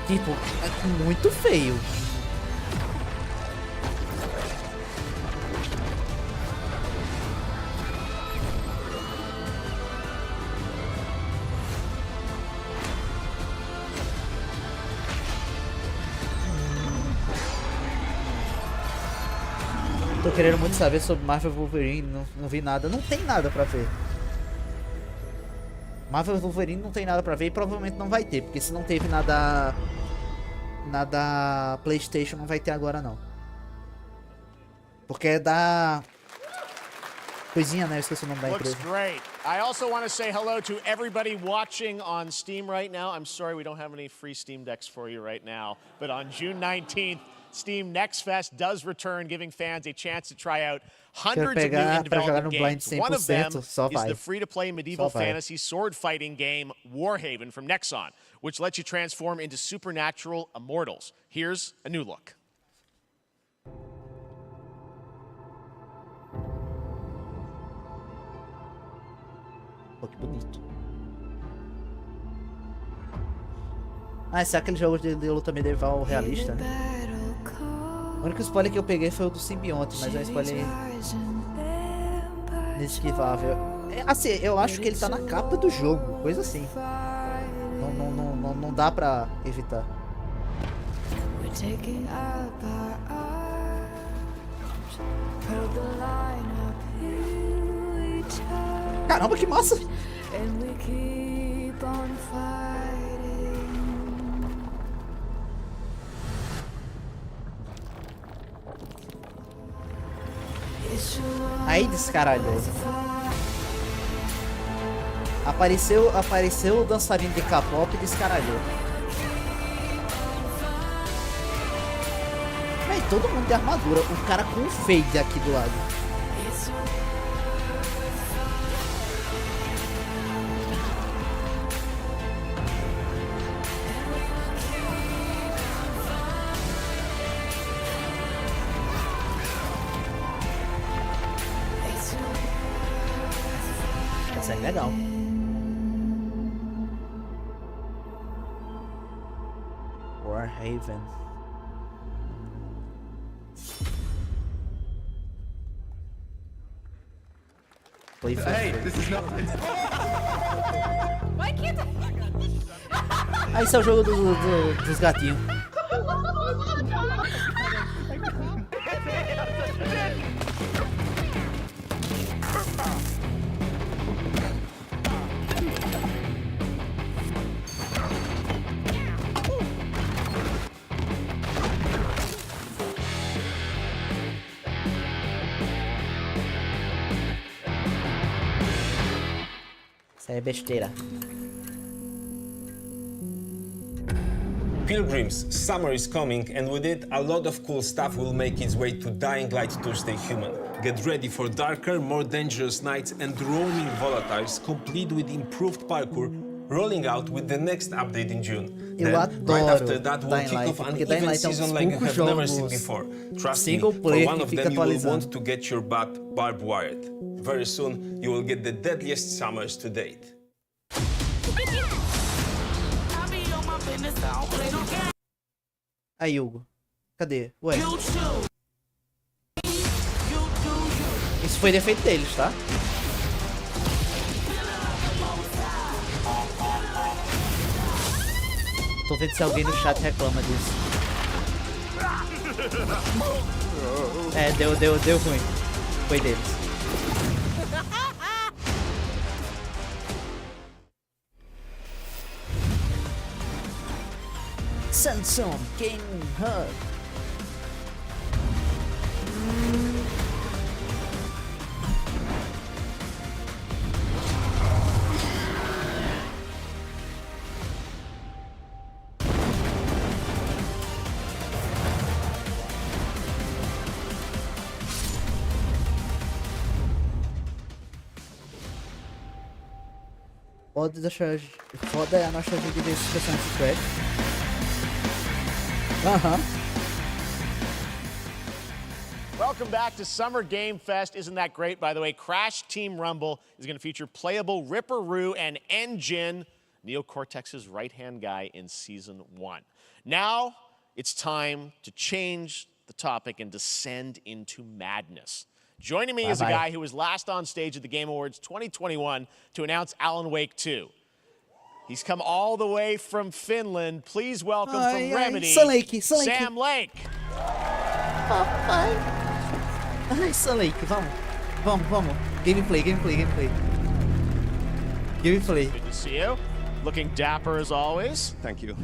Tipo, é muito feio. Tô querendo muito saber sobre Marvel Wolverine, não vi nada, não tem nada pra ver. Marvel Wolverine não tem nada pra ver e provavelmente não vai ter, porque se não teve nada PlayStation, não vai ter agora não. Porque é da coisinha, né? Eu esqueci o nome da empresa. Looks great. I also want to say hello to everybody watching on Steam right now. I'm sorry we don't have any free Steam decks for you right now, but on June 19th, Steam Next Fest does return, giving fans a chance to try out hundreds of new in-development games. One of them is the free-to-play medieval fantasy sword-fighting game Warhaven from Nexon, which lets you transform into supernatural immortals. Here's a new look. Pô, que bonito. Ah, esse é aquele jogo de luta medieval realista, né? O único spoiler que eu peguei foi o do simbionte, mas é um spoiler inesquivável. Assim, eu acho que ele tá na capa do jogo, coisa assim. Não dá pra evitar. Caramba, que massa! Aí descaralhou. Apareceu o dançarino de K-pop e descaralhou. Véi, todo mundo de armadura. O cara com um fade aqui do lado. Essa é legal. Warhaven. Hey, this is not. Why can't Ah, esse é o jogo dos gatinhos. Isso aí é besteira. Pilgrims, summer is coming, and with it, a lot of cool stuff will make its way to Dying Light Tuesday Human. Get ready for darker, more dangerous nights and roaming volatiles, complete with improved parkour, rolling out with the next update in June. Eu Then, right adoro after that, we'll Dying kick Light, off an porque Dying even Light é um dos season like you poucos have never seen jogos before. Trust me, single for player one que of fica them you will atualizando. want to get your butt barbed wired. Very soon, you will get the deadliest summers to date. Aí, Hugo. Cadê? Ué. Isso foi defeito deles, tá? Tô vendo se alguém no chat reclama disso. É, deu ruim. Foi deles. Samsung Game Hub. Foda é a nossa vida de expressão de crash. Welcome back to Summer Game Fest. Isn't that great? By the way, Crash Team Rumble is going to feature playable Ripperoo and Engine, Neo Cortex's right-hand guy in Season 1. Now, it's time to change the topic and descend into madness. Joining me is a guy who was last on stage at the Game Awards 2021 to announce Alan Wake 2. He's come all the way from Finland. Please welcome from Remedy, Sam Lake. Ai, Sam Lake, vamos. Gameplay. Good to see you. Looking dapper as always. Thank you.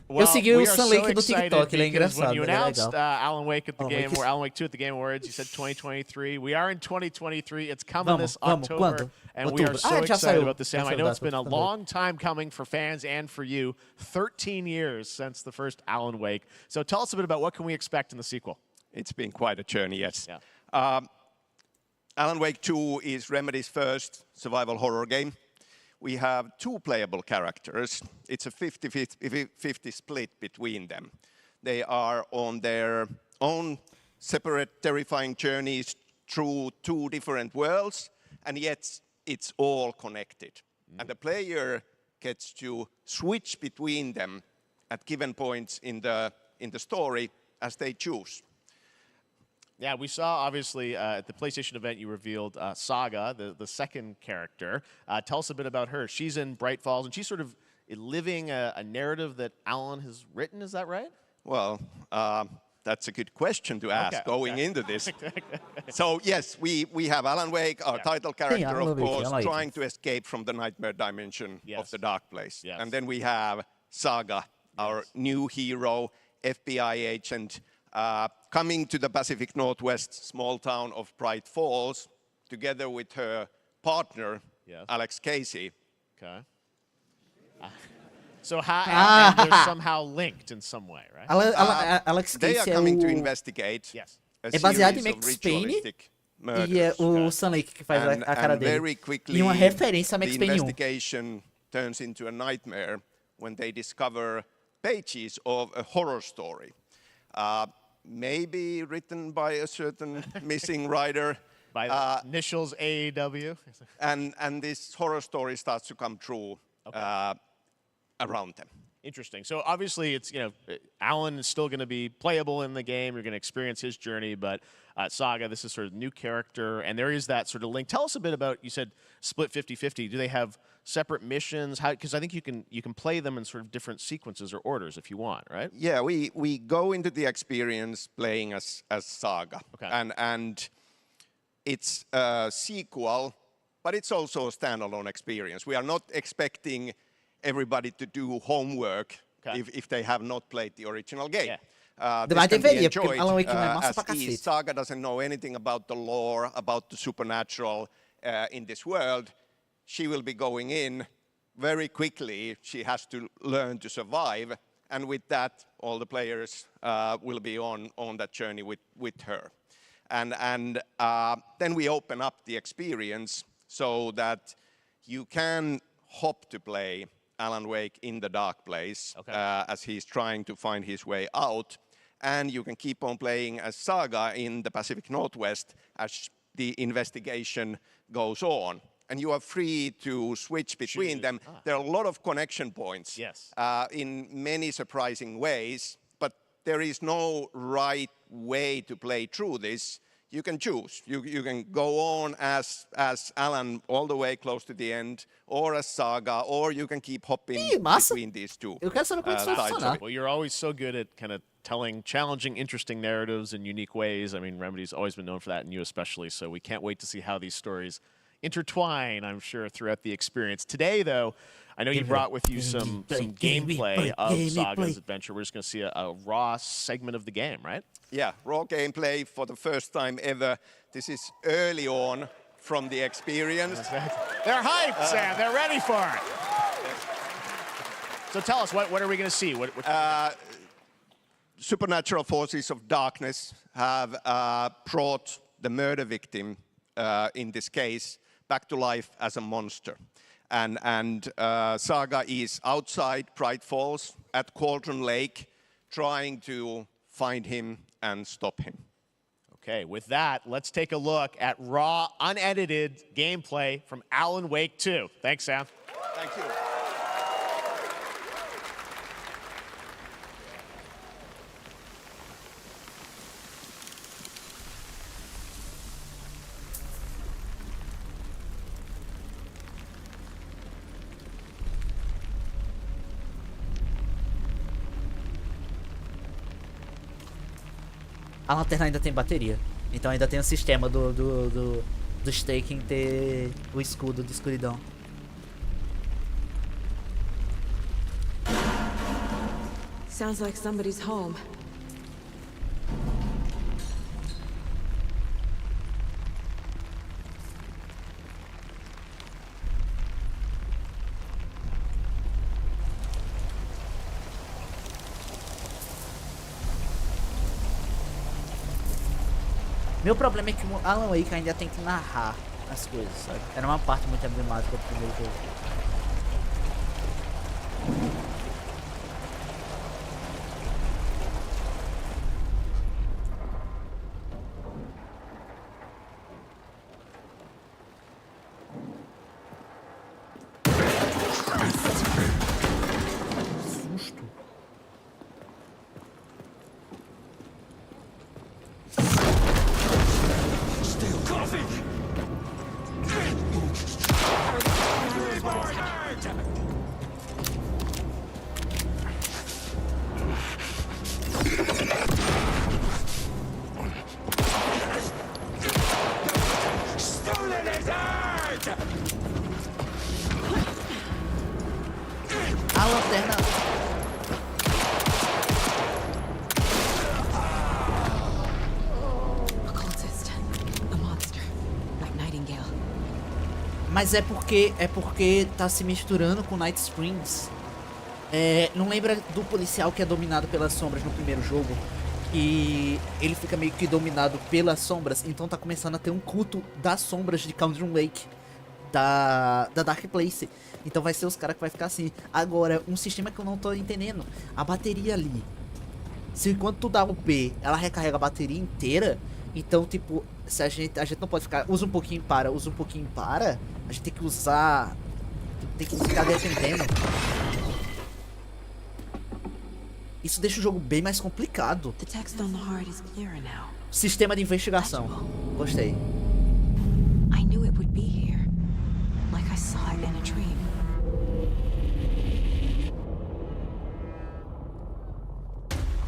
Eu segui o Sam Lake do TikTok, ele é engraçado. When you ele é announced legal. Alan Wake at the Game, or Alan Wake 2 at the Game Awards, you said 2023. We are in 2023. It's coming this October, and we are so excited about this, Sam. I know it's been a long time coming for fans and for you. 13 years since the first Alan Wake. So tell us a bit about what can we expect in the sequel. It's been quite a journey, yes. Yeah. Alan Wake 2 is Remedy's first survival horror game. We have two playable characters. It's a 50-50 split between them. They are on their own separate terrifying journeys through two different worlds, and yet it's all connected. And the player gets to switch between them at given points in the story as they choose. Yeah, we saw, obviously, at the PlayStation event, you revealed Saga, the second character. Tell us a bit about her. She's in Bright Falls, and she's sort of living a narrative that Alan has written. Is that right? Well, That's a good question to ask going into this. So yes, we have Alan Wake, our title character, of course, trying to escape from the nightmare dimension of the dark place. And then we have Saga, our new hero, FBI agent, coming to the Pacific Northwest small town of Bright Falls, together with her partner, Alex Casey. Okay. So and they're somehow linked in some way, right? Alex Casey they are coming to investigate a baseado em series of Max Payne ritualistic e murders. o Sam Lake que faz a cara And dele. very quickly, E uma referência a Max the Payne 1. investigation turns into a nightmare when they discover pages of a horror story. Maybe written by a certain missing writer. By the initials AEW. And this horror story starts to come true around them. Interesting. So obviously, it's Alan is still going to be playable in the game. You're going to experience his journey, but Saga, this is sort of new character, and there is that sort of link. Tell us a bit about. You said split 50-50. Do they have separate missions? How? Because I think you can play them in sort of different sequences or orders if you want, right? Yeah, we go into the experience playing as Saga, and it's a sequel, but it's also a standalone experience. We are not expecting everybody to do homework if they have not played the original game. This can be enjoyed as is. Saga doesn't know anything about the lore, about the supernatural in this world. She will be going in very quickly. She has to learn to survive. And with that, all the players will be on that journey with her. And then we open up the experience so that you can hop to play Alan Wake in the dark place as he's trying to find his way out. And you can keep on playing as Saga in the Pacific Northwest as the investigation goes on. And you are free to switch between them. There are a lot of connection points in many surprising ways, but there is no right way to play through this. You can choose. You can go on as Alan all the way close to the end, or as Saga, or you can keep hopping between these two. Well, you're always so good at kind of telling challenging, interesting narratives in unique ways. I mean, Remedy's always been known for that, and you especially. So we can't wait to see how these stories intertwine, I'm sure, throughout the experience. Today, though, I know you brought with you some gameplay of Saga's adventure. We're just going to see a raw segment of the game, right? Yeah, raw gameplay for the first time ever. This is early on from the experience. They're hyped, Sam. They're ready for it. So tell us, what are we going to see? Supernatural forces of darkness have brought the murder victim, in this case, back to life as a monster. And Saga is outside Bright Falls at Cauldron Lake, trying to find him and stop him. Okay, with that, let's take a look at raw, unedited gameplay from Alan Wake 2. Thanks, Sam. Thank you. A lanterna ainda tem bateria. Então ainda tem o sistema do staking ter o escudo de escuridão. Sounds like somebody's home. Meu problema é que o Alan Wake ainda tem que narrar as coisas, sabe? Era uma parte muito emblemática do primeiro jogo. lanterna. Mas é porque tá se misturando com Night Springs. Não lembra do policial que é dominado pelas sombras no primeiro jogo? E ele fica meio que dominado pelas sombras. Então tá começando a ter um culto das sombras de Cauldron Lake, da Dark Place. Então vai ser os caras que vai ficar assim. Agora, um sistema que eu não tô entendendo. A bateria ali, se enquanto tu dá o B, ela recarrega a bateria inteira. Então, tipo, se a gente não pode ficar, usa um pouquinho para, usa um pouquinho para. A gente tem que usar, tem que ficar defendendo. Isso deixa o jogo bem mais complicado. Sistema de investigação. Gostei. I knew it would be here, like I saw it in a dream.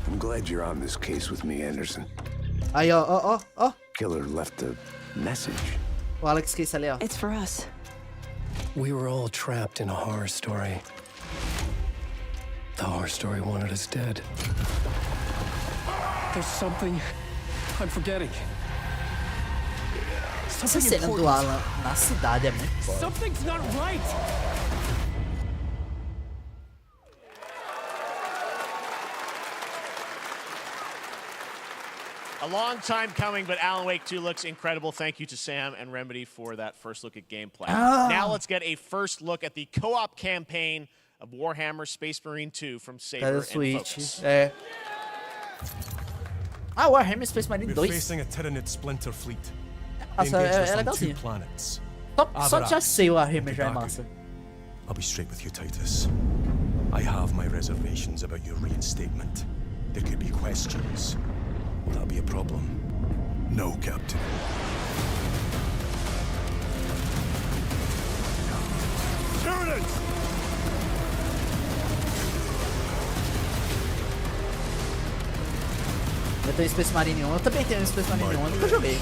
I'm glad you're on this case with me, Anderson. Aí, ó. Killer left a message. O Alex Case ali, ó. It's for us. We were all trapped in a horror story. The horror story wanted us dead. There's something I'm forgetting. Essa cena do Alan na cidade é muito foda. Something's not right. A long time coming, but Alan Wake 2 looks incredible. Thank you to Sam and Remedy for that first look at gameplay. Now let's get a first look at the co-op campaign of Warhammer Space Marine 2 from Saber and Focus. Warhammer Space Marine 2. We're facing a Tyranid splinter fleet. Nossa, é legalzinho. Só já sei o Warhammer já é massa. I'll be straight with you, Titus. I have my reservations about your reinstatement. There could be questions. Will that be a problem? No, Captain. Tyranids! Eu tenho Space Marine 1, eu também tenho Space Marine 1, eu nunca joguei.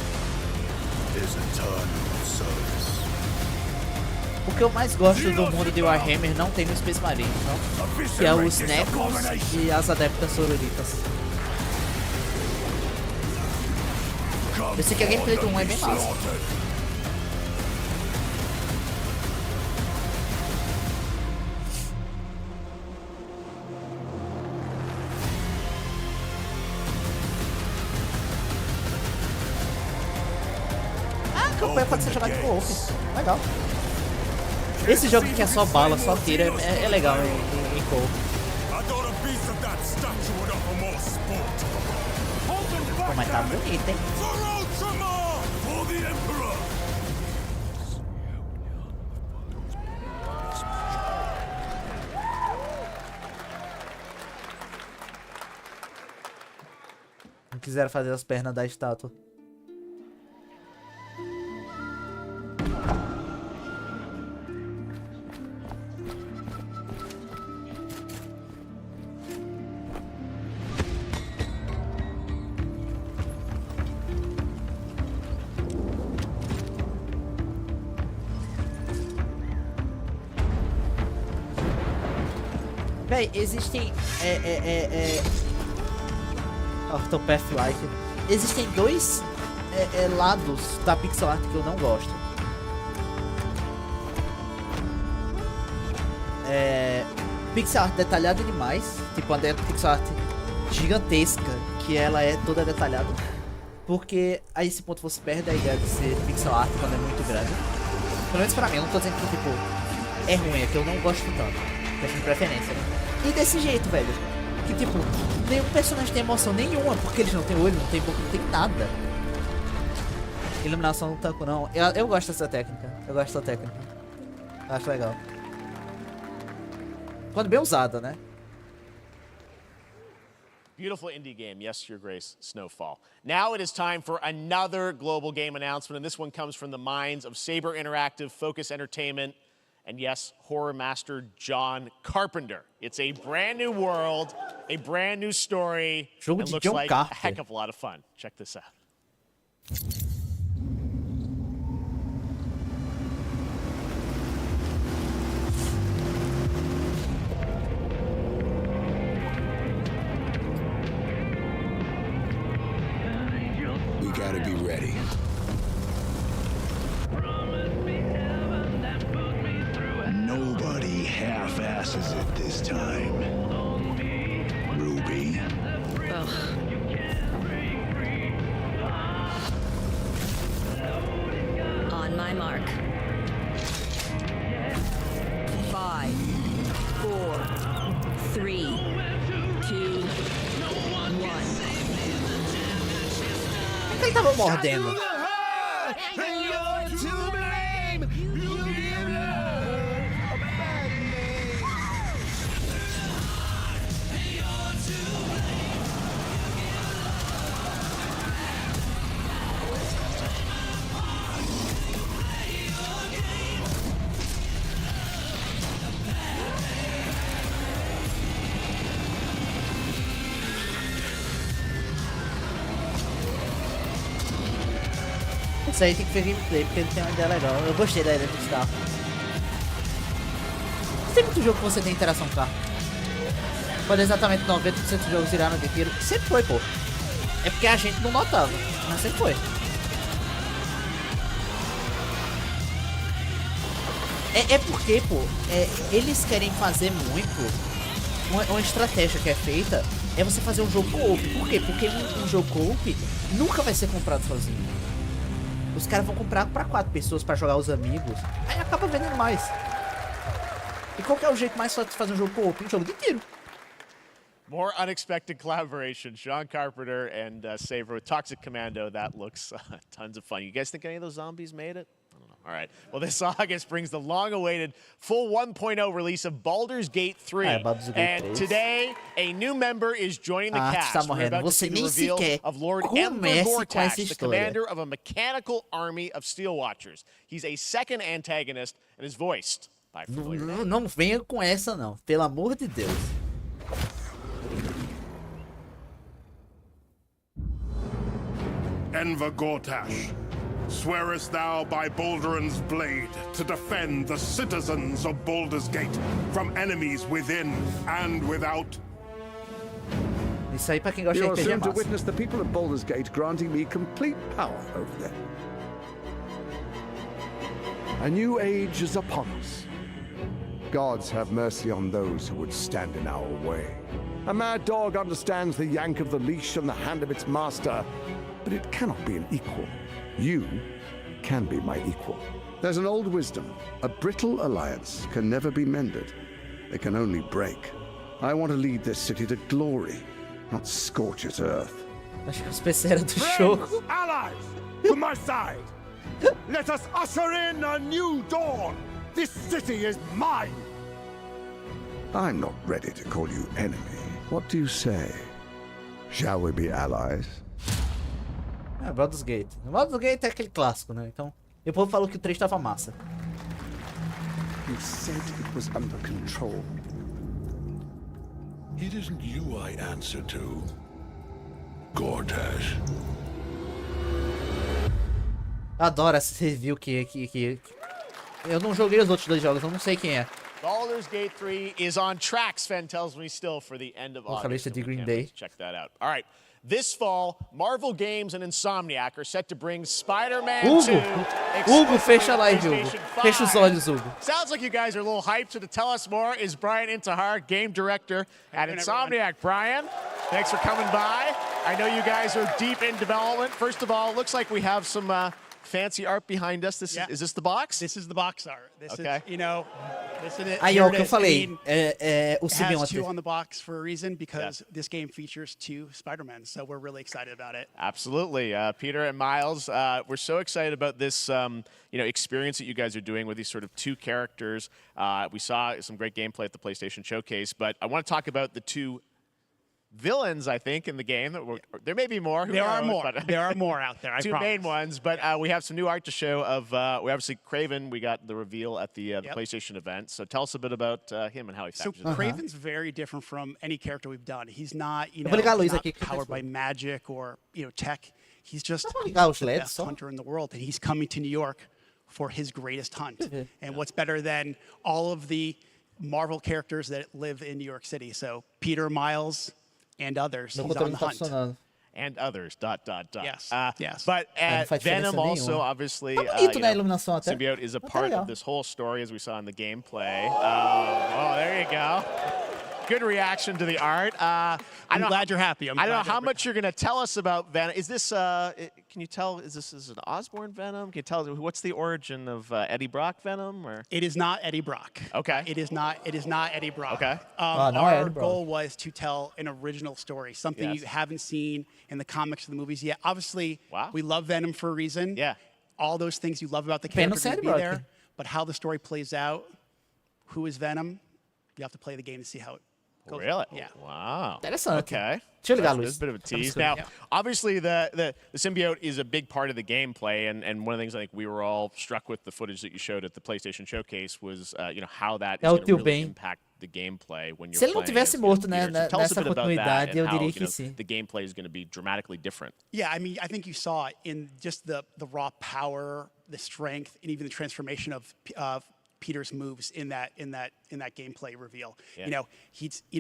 O que eu mais gosto do mundo de Warhammer não tem no Space Marine, não? Que é os Necrons e as Adeptas Sororitas. Eu sei que a gameplay do 1 é bem massa. A campanha pode ser jogada de co-op. Legal. Esse jogo que é só bala, só tira, é legal em co-op. Pô, mas tá bonito, hein? Não quiseram fazer as pernas da estátua. Véi, existem Octopath-like. Existem dois lados da pixel art que eu não gosto. Pixel art detalhada demais, tipo uma pixel art gigantesca, que ela é toda detalhada. Porque a esse ponto você perde a ideia de ser pixel art quando é muito grande. Pelo menos pra mim, eu não tô dizendo que tipo, é ruim, é que eu não gosto tanto. Tem preferência, né? E desse jeito, velho. Que tipo, nenhum personagem tem emoção nenhuma, porque eles não tem olho, não tem boca, não tem nada. Iluminação no tanco não. Eu gosto dessa técnica. Eu gosto dessa técnica. Eu acho legal. Quando bem usada, né? Beautiful indie game, yes, Your Grace, Snowfall. Now it is time for another global game announcement, and this one comes from the minds of Saber Interactive, Focus Entertainment, and yes, horror master John Carpenter. It's a brand new world, a brand new story, and looks like a heck of a lot of fun. Check this out. Nobody half-asses it this time. Ruby. Ugh. On my mark. 5, 4, 3, 2, 1. Por que ele tava mordendo? Isso aí tem que ver gameplay, porque ele tem uma ideia legal. Eu gostei da ideia dos carros. Tem muito jogo que você tem interação com o carro. Quando exatamente 90% dos jogos viraram de tiro. Sempre foi, pô. É porque a gente não notava, mas sempre foi. É porque, pô, eles querem fazer muito. Uma estratégia que é feita é você fazer um jogo co-op. Por quê? Porque um jogo co-op nunca vai ser comprado sozinho. Os caras vão comprar pra 4 pessoas pra jogar os amigos. Aí acaba vendendo mais. E qual que é o jeito mais fácil de fazer um jogo co-op? Um jogo de tiro. More unexpected collaboration. Sean Carpenter and Saver with Toxic Commando. That looks tons of fun. You guys think any of those zombies made it? I don't know. All right. Well, this August brings the long-awaited full 1.0 release of Baldur's Gate 3. And today, a new member is joining the cast. We're about to see the reveal of Lord Ember Vortax, the commander of a mechanical army of Steel Watchers. He's a second antagonist and is voiced by familiar names. Não venha com essa, não. Pelo amor de Deus. Enver Gortash, swearest thou by Balduran's blade to defend the citizens of Baldur's Gate from enemies within and without? Isso aí pra quem gosta de You are RPG é soon to massa. witness the people of Baldur's Gate granting me complete power over them. A new age is upon us. Gods have mercy on those who would stand in our way. A mad dog understands the yank of the leash on the hand of its master, but it cannot be an equal. You can be my equal. There's an old wisdom. A brittle alliance can never be mended. It can only break. I want to lead this city to glory, not scorch its earth. Acho que os PC era do jogo. Allies, to my side. Let us usher in a new dawn. This city is mine. I'm not ready to call you enemy. What do you say? Shall we be allies? Baldur's Gate. Baldur's Gate é aquele clássico, né? Então, o povo falou que o 3 tava massa. You said it was under control. It isn't you I answer to, Gortash. Adoro essa review que... Eu não joguei os outros 2 jogos, eu não sei quem é. Baldur's Gate 3 is on track, Sven tells me, still for the end of August. De Green Day. Check that out. All right. This fall, Marvel Games and Insomniac are set to bring Spider-Man 2 Hugo, fecha a live, Hugo. Fecha os olhos, Hugo. Sounds like you guys are a little hyped, so to tell us more is Brian Intihar, game director at Insomniac. Brian, thanks for coming by. I know you guys are deep in development. First of all, it looks like we have some fancy art behind us. Is this the box? This is the box art. This is, you know, this is it. Aí, ó, o que eu falei, o It has 2 simbionte. on the box for a reason, because this game features 2 Spider-Men, so we're really excited about it. Absolutely. Peter and Miles, we're so excited about this experience that you guys are doing with these sort of 2 characters. We saw some great gameplay at the PlayStation Showcase, but I want to talk about the 2 villains, I think, in the game. There may be more. There are more. There are more out there, I 2 promise. main ones, but we have some new art to show of, we obviously, Kraven, we got the reveal at the PlayStation event. So tell us a bit about him and how he factors in. Kraven's very different from any character we've done. He's not, Eu vou ligar a luz aqui. powered by magic or, tech. He's just the ligar os LEDs best só. hunter in the world, and he's coming to New York for his greatest hunt. And what's better than all of the Marvel characters that live in New York City? So Peter, Miles, and others. He's on the hunt. and others, ... Yes, yes. But não faz diferença Venom also, nenhuma. obviously, Tá bonito, né, a iluminação até. symbiote is a Tá part legal. of this whole story, as we saw in the gameplay. Oh, there you go. Good reaction to the art. I'm glad you're happy. I don't know how much you're going to tell us about Venom. Is this, can you tell, is this an Osborn Venom? Can you tell us, what's the origin of Eddie Brock Venom? Or? It is not Eddie Brock. Okay. It is not Eddie Brock. Okay. Our goal was to tell an original story, something Yes. you haven't seen in the comics or the movies yet. Obviously, Wow. we love Venom for a reason. Yeah. All those things you love about the Venom character are Eddie gonna be Brock. there. But how the story plays out, who is Venom, you have to play the game to see how it goes. Really? Yeah. Wow. Interessante. Okay. Deixa eu ligar a That's luz. a bit of a Tá me tease. escuro. Now, obviously, the symbiote is a big part of the gameplay, and one of the things I think we were all struck with the footage that you showed at the PlayStation Showcase was, how that is o going to tio really Ben. impact the gameplay when you're Se ele não playing tivesse as, morto, né, Peter. So tell us a nessa bit about that continuidade, eu and how, diria que sim. the gameplay is going to be dramatically different. Yeah, I mean, I think you saw it in just the raw power, the strength, and even the transformation of Peter's moves in that gameplay reveal. Yeah.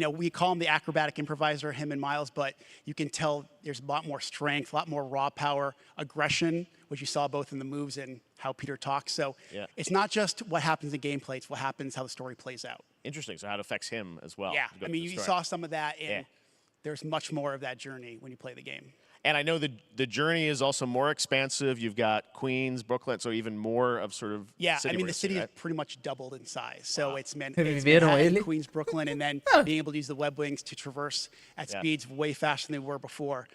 We call him the acrobatic improviser, him and Miles, but you can tell there's a lot more strength, a lot more raw power, aggression, which you saw both in the moves and how Peter talks. So it's not just what happens in gameplay; it's what happens how the story plays out. Interesting. So how it affects him as well. Yeah, to go I through mean, the you story. saw some of that, and there's much more of that journey when you play the game. And I know the journey is also more expansive. You've got Queens, Brooklyn, so even more of sort of I mean, the city right? has pretty much doubled in size. So it's Viveram Manhattan, ele. Queens, Brooklyn, and then being able to use the web wings to traverse at speeds way faster than they were before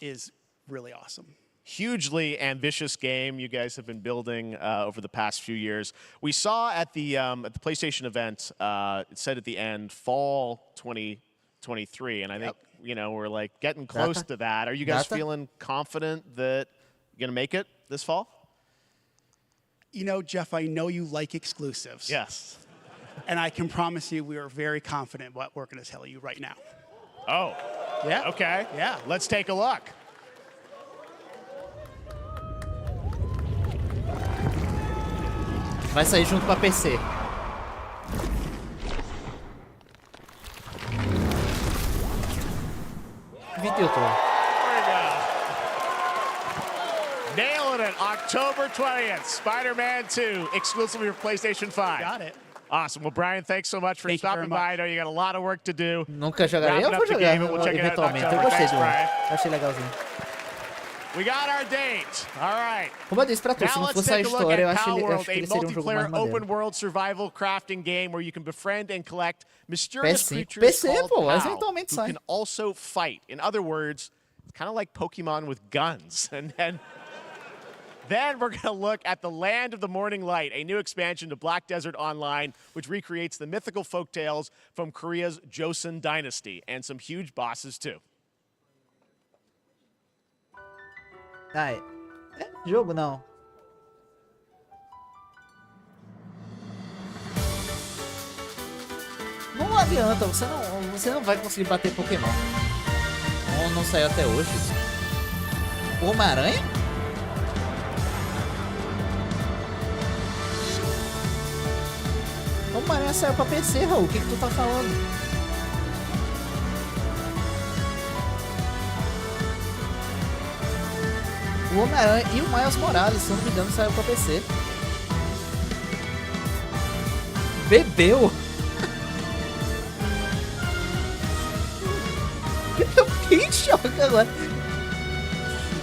is really awesome. Hugely ambitious game you guys have been building over the past few years. We saw at the PlayStation event, it said at the end, fall 2023, and I think we're like getting close to that. Are you guys feeling confident that you're gonna make it this fall? Jeff, I know you like exclusives. Yes. And I can promise you we are very confident what we're going to tell you right now. Oh. Yeah. Okay. Yeah. Let's take a look. Vai sair junto pra PC. Vídeo todo. There we go. Nailing it. October 20th. Spider-Man 2, exclusively for PlayStation 5. Got it. Awesome. Well, Brian, thanks so much for stopping by. I know you got a lot of work to do. Nunca jogarei. Eu Wrapping vou up the jogar game, and we'll check it out in eventualmente. Eu October. gostei Thanks, do Brian. Achei legalzinho. We got our date. All right. Como eu disse pra tu, se Now não let's fosse a take a look história, eu at acho, Pal eu World, acho que a ele seria um jogo mais multiplayer maneiro. open world survival crafting game where you can befriend and collect mysterious PS5, creatures PC, called pô, Pal, eventualmente who sai. can also fight. In other words, it's kind of like Pokemon with guns. And then we're going to look at the Land of the Morning Light, a new expansion to Black Desert Online, which recreates the mythical folktales from Korea's Joseon dynasty, and some huge bosses too. Ai, jogo não. Não adianta, você não vai conseguir bater Pokémon. Não saiu até hoje. Homem-Aranha? Homem-Aranha saiu pra PC, Raul. O que tu tá falando? O Homem-Aranha e o Miles Morales, se eu não me engano, saiu pra PC. Bebeu? Eu fiquei em choque agora.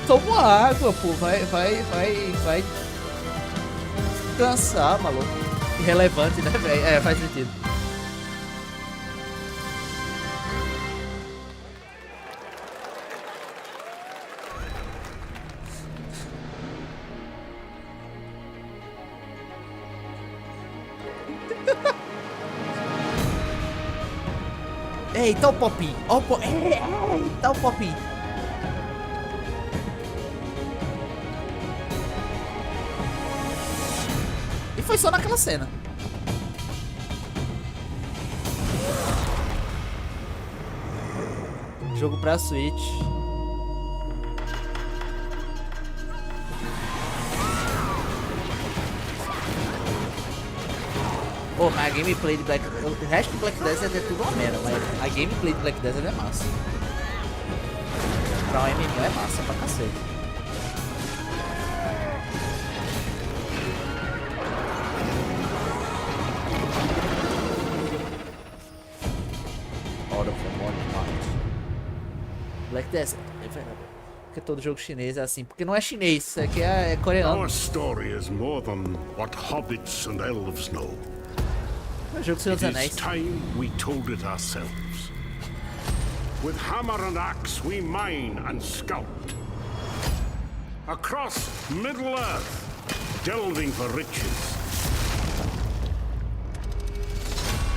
Toma água, pô. Vai cansar, maluco. Irrelevante, né, velho? É, faz sentido. Eita o Popinho. Eita o Popinho. E foi só naquela cena. Jogo pra Switch. Pô, mas a gameplay de Black... O resto do Black Desert é tudo uma merda, mas a gameplay de Black Desert é massa. Pra um MMO é massa pra cacete. Hora of One Part. Black Desert. Porque todo jogo chinês é assim. Porque não é chinês, isso aqui é coreano. Our story is more than what hobbits and elves know. É o jogo Senhor dos It is Anéis. time we told it ourselves. With hammer and axe we mine and sculpt. Across Middle-earth, delving for riches.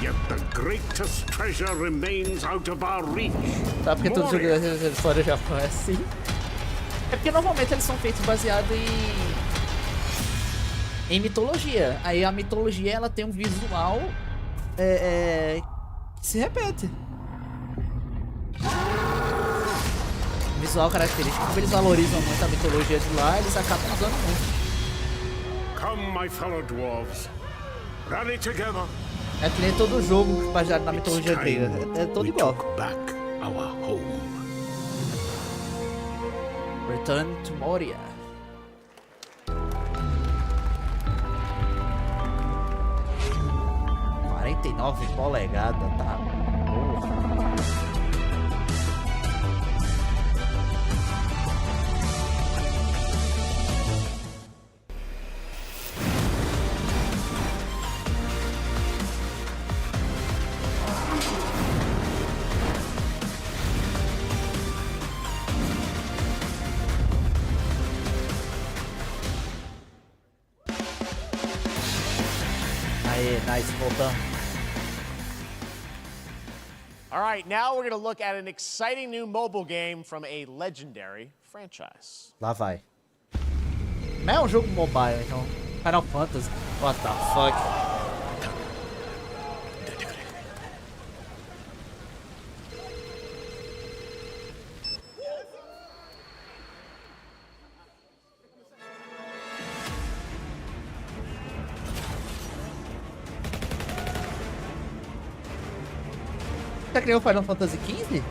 Yet the greatest treasure remains out of our reach. Sabe porque todo jogo Moria. da história do Japão é assim? É porque normalmente eles são feitos baseados em mitologia. Aí a mitologia ela tem um visual que se repete. Visual característico. Como eles valorizam muito a mitologia de lá, eles acabam usando muito. Come, my fellow dwarves. Rally together. É que nem todo jogo baseado na mitologia grega. É todo igual. Back our home. Return to Moria. ...49 polegadas, tá? Porra. Aê, nice, voltamos. All right, now we're going to look at an exciting new mobile game from a legendary franchise. Lá vai. Não é um jogo mobile, então. Final Fantasy. What the fuck? Você criou o Final Fantasy XV?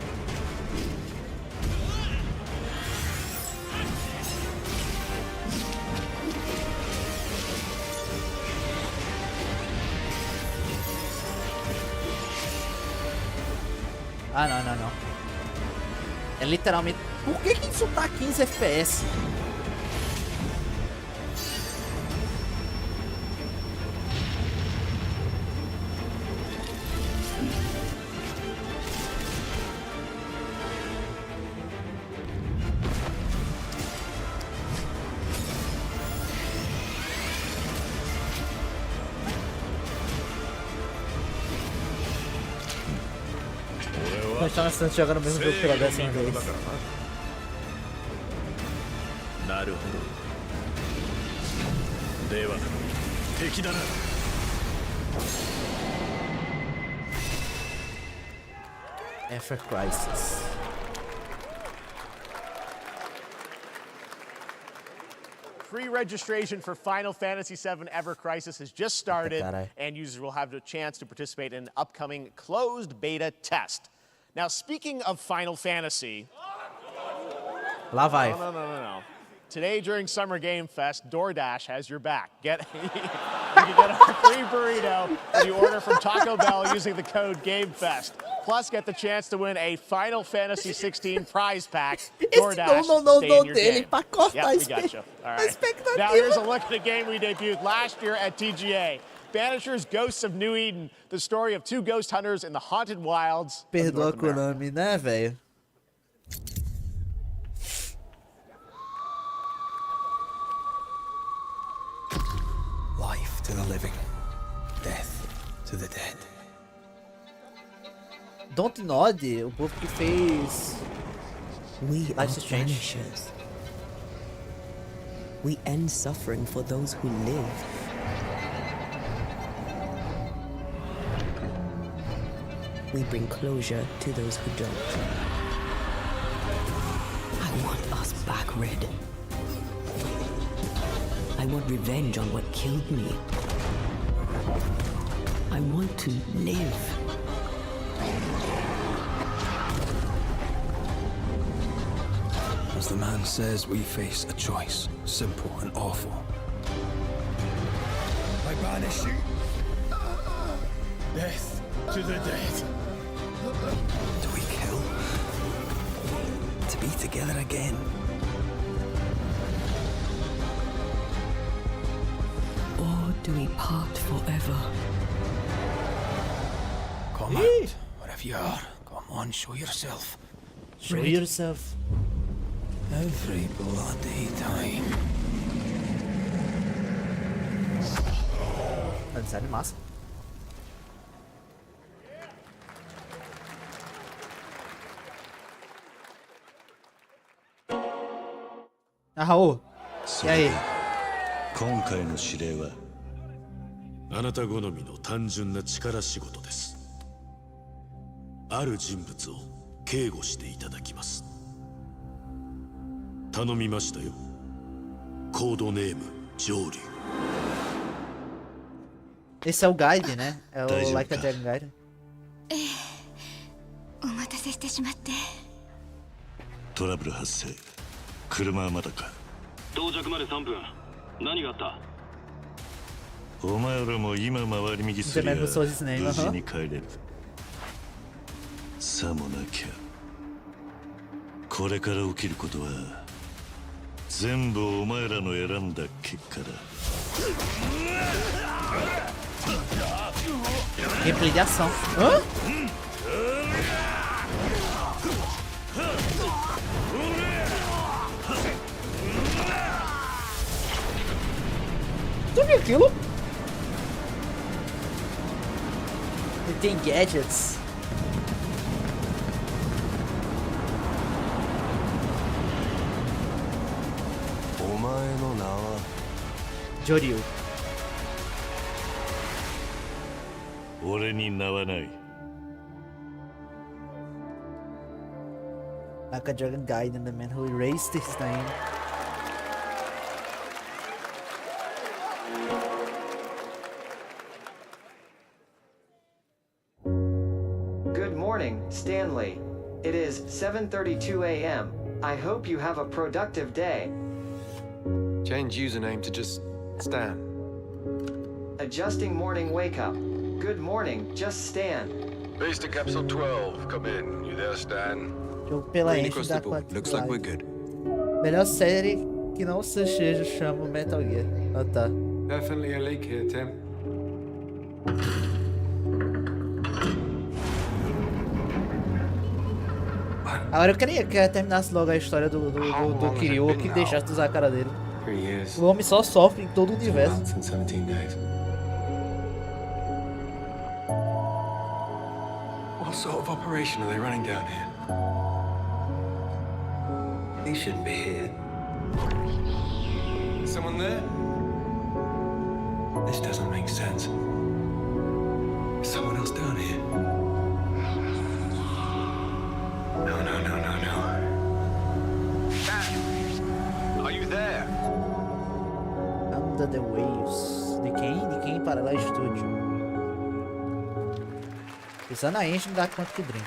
Ah, não. É literalmente... Por que isso tá 15 FPS? Nós estamos jogando o mesmo jogo pela 10ª vez. Ever Crisis. Pre-registration for Final Fantasy VII Ever Crisis has just started, and users will have the chance to participate in an upcoming closed beta test. Now, speaking of Final Fantasy... Lá vai. No. Today, during Summer Game Fest, DoorDash has your back. You can get a free burrito when you order from Taco Bell using the code GameFest. Plus, get the chance to win a Final Fantasy 16 prize pack. DoorDash, stay in your game. Yeah, we got you. All right. Now, here's a look at a game we debuted last year at TGA. Banishers, Ghosts of New Eden, the story of two ghost hunters in the haunted wilds. Perdoa Konami, né, velho? Life to the living, death to the dead. Dontnod, o povo que fez We are Life is Strange. Banishers. We end suffering for those who live. We bring closure to those who don't. I want us back, Red. I want revenge on what killed me. I want to live. As the man says, we face a choice, simple and awful. I banish you. Death to the dead. Do we kill? To be together again? Or do we part forever? Come out, wherever you are. Come on, show yourself. Show yourself. Every bloody time. Tá de série massa. Ah, Raul. E aí? 今回の指令はあなた好みの単純な力仕事です。ある人物を警護していただきます。頼みましたよ。コードネーム上流。 Esse é o guide, né? É o Like a Dragon Guide. お待たせしてしまって。トラブル発生。車はまだか。到着まで3分。何があった？お前らも今回り右すりゃ無事に帰れる。さもなきゃこれから起きることは全部お前らの選んだ結果だ。Gameplay de ação. Hã? Tu viu aquilo? Ele tem gadgets. Joryu. 俺に名はない。 Like a Dragon Guide and the man who erased his name. Good morning, Stanley. It is 7:32 a.m. I hope you have a productive day. Change username to just Stan. Adjusting morning wake up. Good morning, just Stan. Base to capsule 12. Come in. You there, Stan? Jogo pela Engine da 4. Looks like we're good. Melhor série que não seja chama Metal Gear. Ah, tá. Definitely a leak here, Tim. Agora eu queria que terminasse logo a história do Kiryu, que deixasse de usar a cara dele. O homem só sofre em todo o universo. What sort of operation are they running down here? He shouldn't be here. Someone there? This doesn't make sense. Is someone else down here? No. Are you there? Under the Waves. De quem? Paralelo Studio. Usando a engine da Quantic Dream.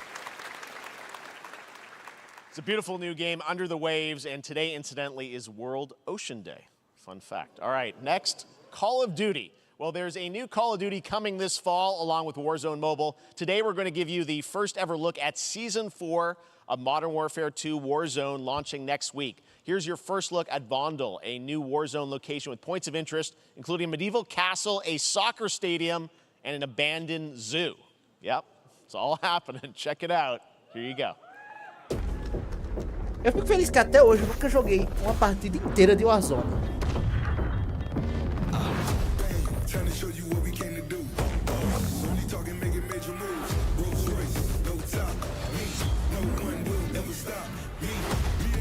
It's a beautiful new game, Under the Waves, and today, incidentally, is World Ocean Day. Fun fact. All right, next, Call of Duty. Well, there's a new Call of Duty coming this fall, along with Warzone Mobile. Today, we're going to give you the first ever look at Season 4 of Modern Warfare 2 Warzone, launching next week. Here's your first look at Vondel, a new Warzone location with points of interest, including a medieval castle, a soccer stadium, and an abandoned zoo. Yep, it's all happening. Check it out. Here you go. Eu fico feliz que até hoje eu nunca joguei uma partida inteira de Warzone.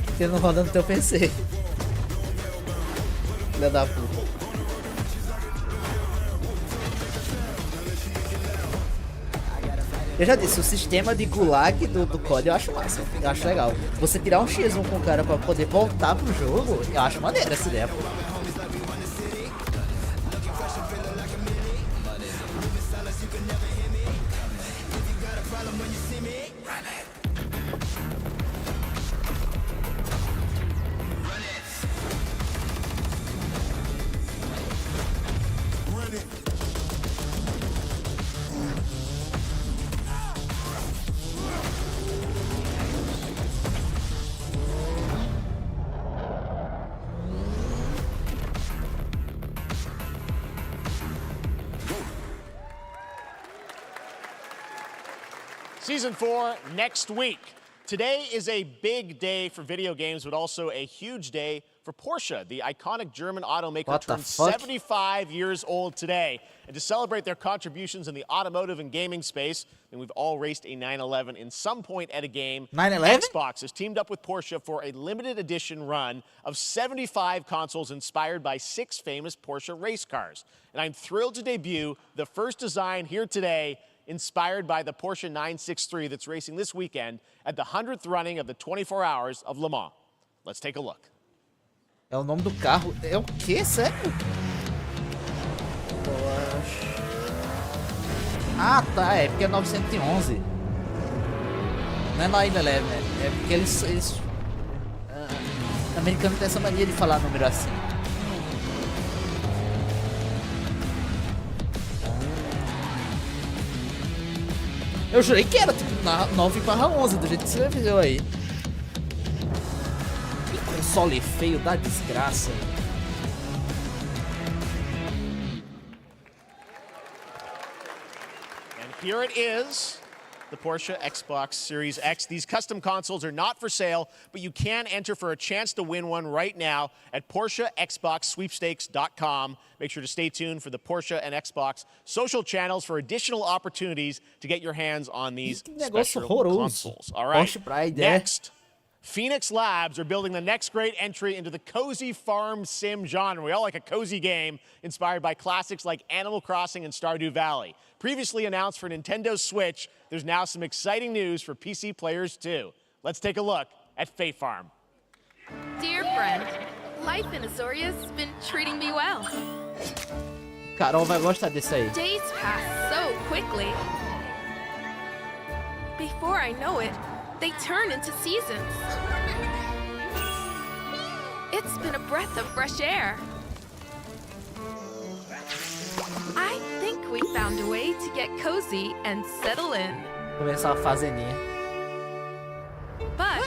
Porque não roda no teu PC. Filha da puta. Eu já disse, o sistema de gulag do COD eu acho massa, eu acho legal. Você tirar um X1 com o cara pra poder voltar pro jogo, eu acho maneiro essa ideia, pô. Season 4 next week. Today is a big day for video games, but also a huge day for Porsche. The iconic German automaker turned 75 years old today. And to celebrate their contributions in the automotive and gaming space, and we've all raced a 911 in some point at a game. 911? Xbox has teamed up with Porsche for a limited edition run of 75 consoles inspired by 6 famous Porsche race cars. And I'm thrilled to debut the first design here today, inspired by the Porsche 963 that's racing this weekend at the 100th running of the 24 Hours of Le Mans. Let's take a look. É o nome do carro. É o quê? Sério? Ah, tá. É porque é 911. Não é 911, é porque eles americano tem essa mania de falar número assim. Eu jurei que era tipo 9/11, do jeito que você viu aí. Que console feio da desgraça. And here it is, the Porsche Xbox Series X. These custom consoles are not for sale, but you can enter for a chance to win one right now at PorscheXboxSweepstakes.com. Make sure to stay tuned for the Porsche and Xbox social channels for additional opportunities to get your hands on these special consoles. All right, next. Phoenix Labs are building the next great entry into the cozy farm sim genre. We all like a cozy game inspired by classics like Animal Crossing and Stardew Valley. Previously announced for Nintendo Switch, there's now some exciting news for PC players too. Let's take a look at Fae Farm. Dear friend, life in Azoria's been treating me well. Carol vai gostar desse aí. Days pass so quickly. Before I know it, they turn into seasons. It's been a breath of fresh air. I think we found a way to get cozy and settle in. Começar a fazendinha. But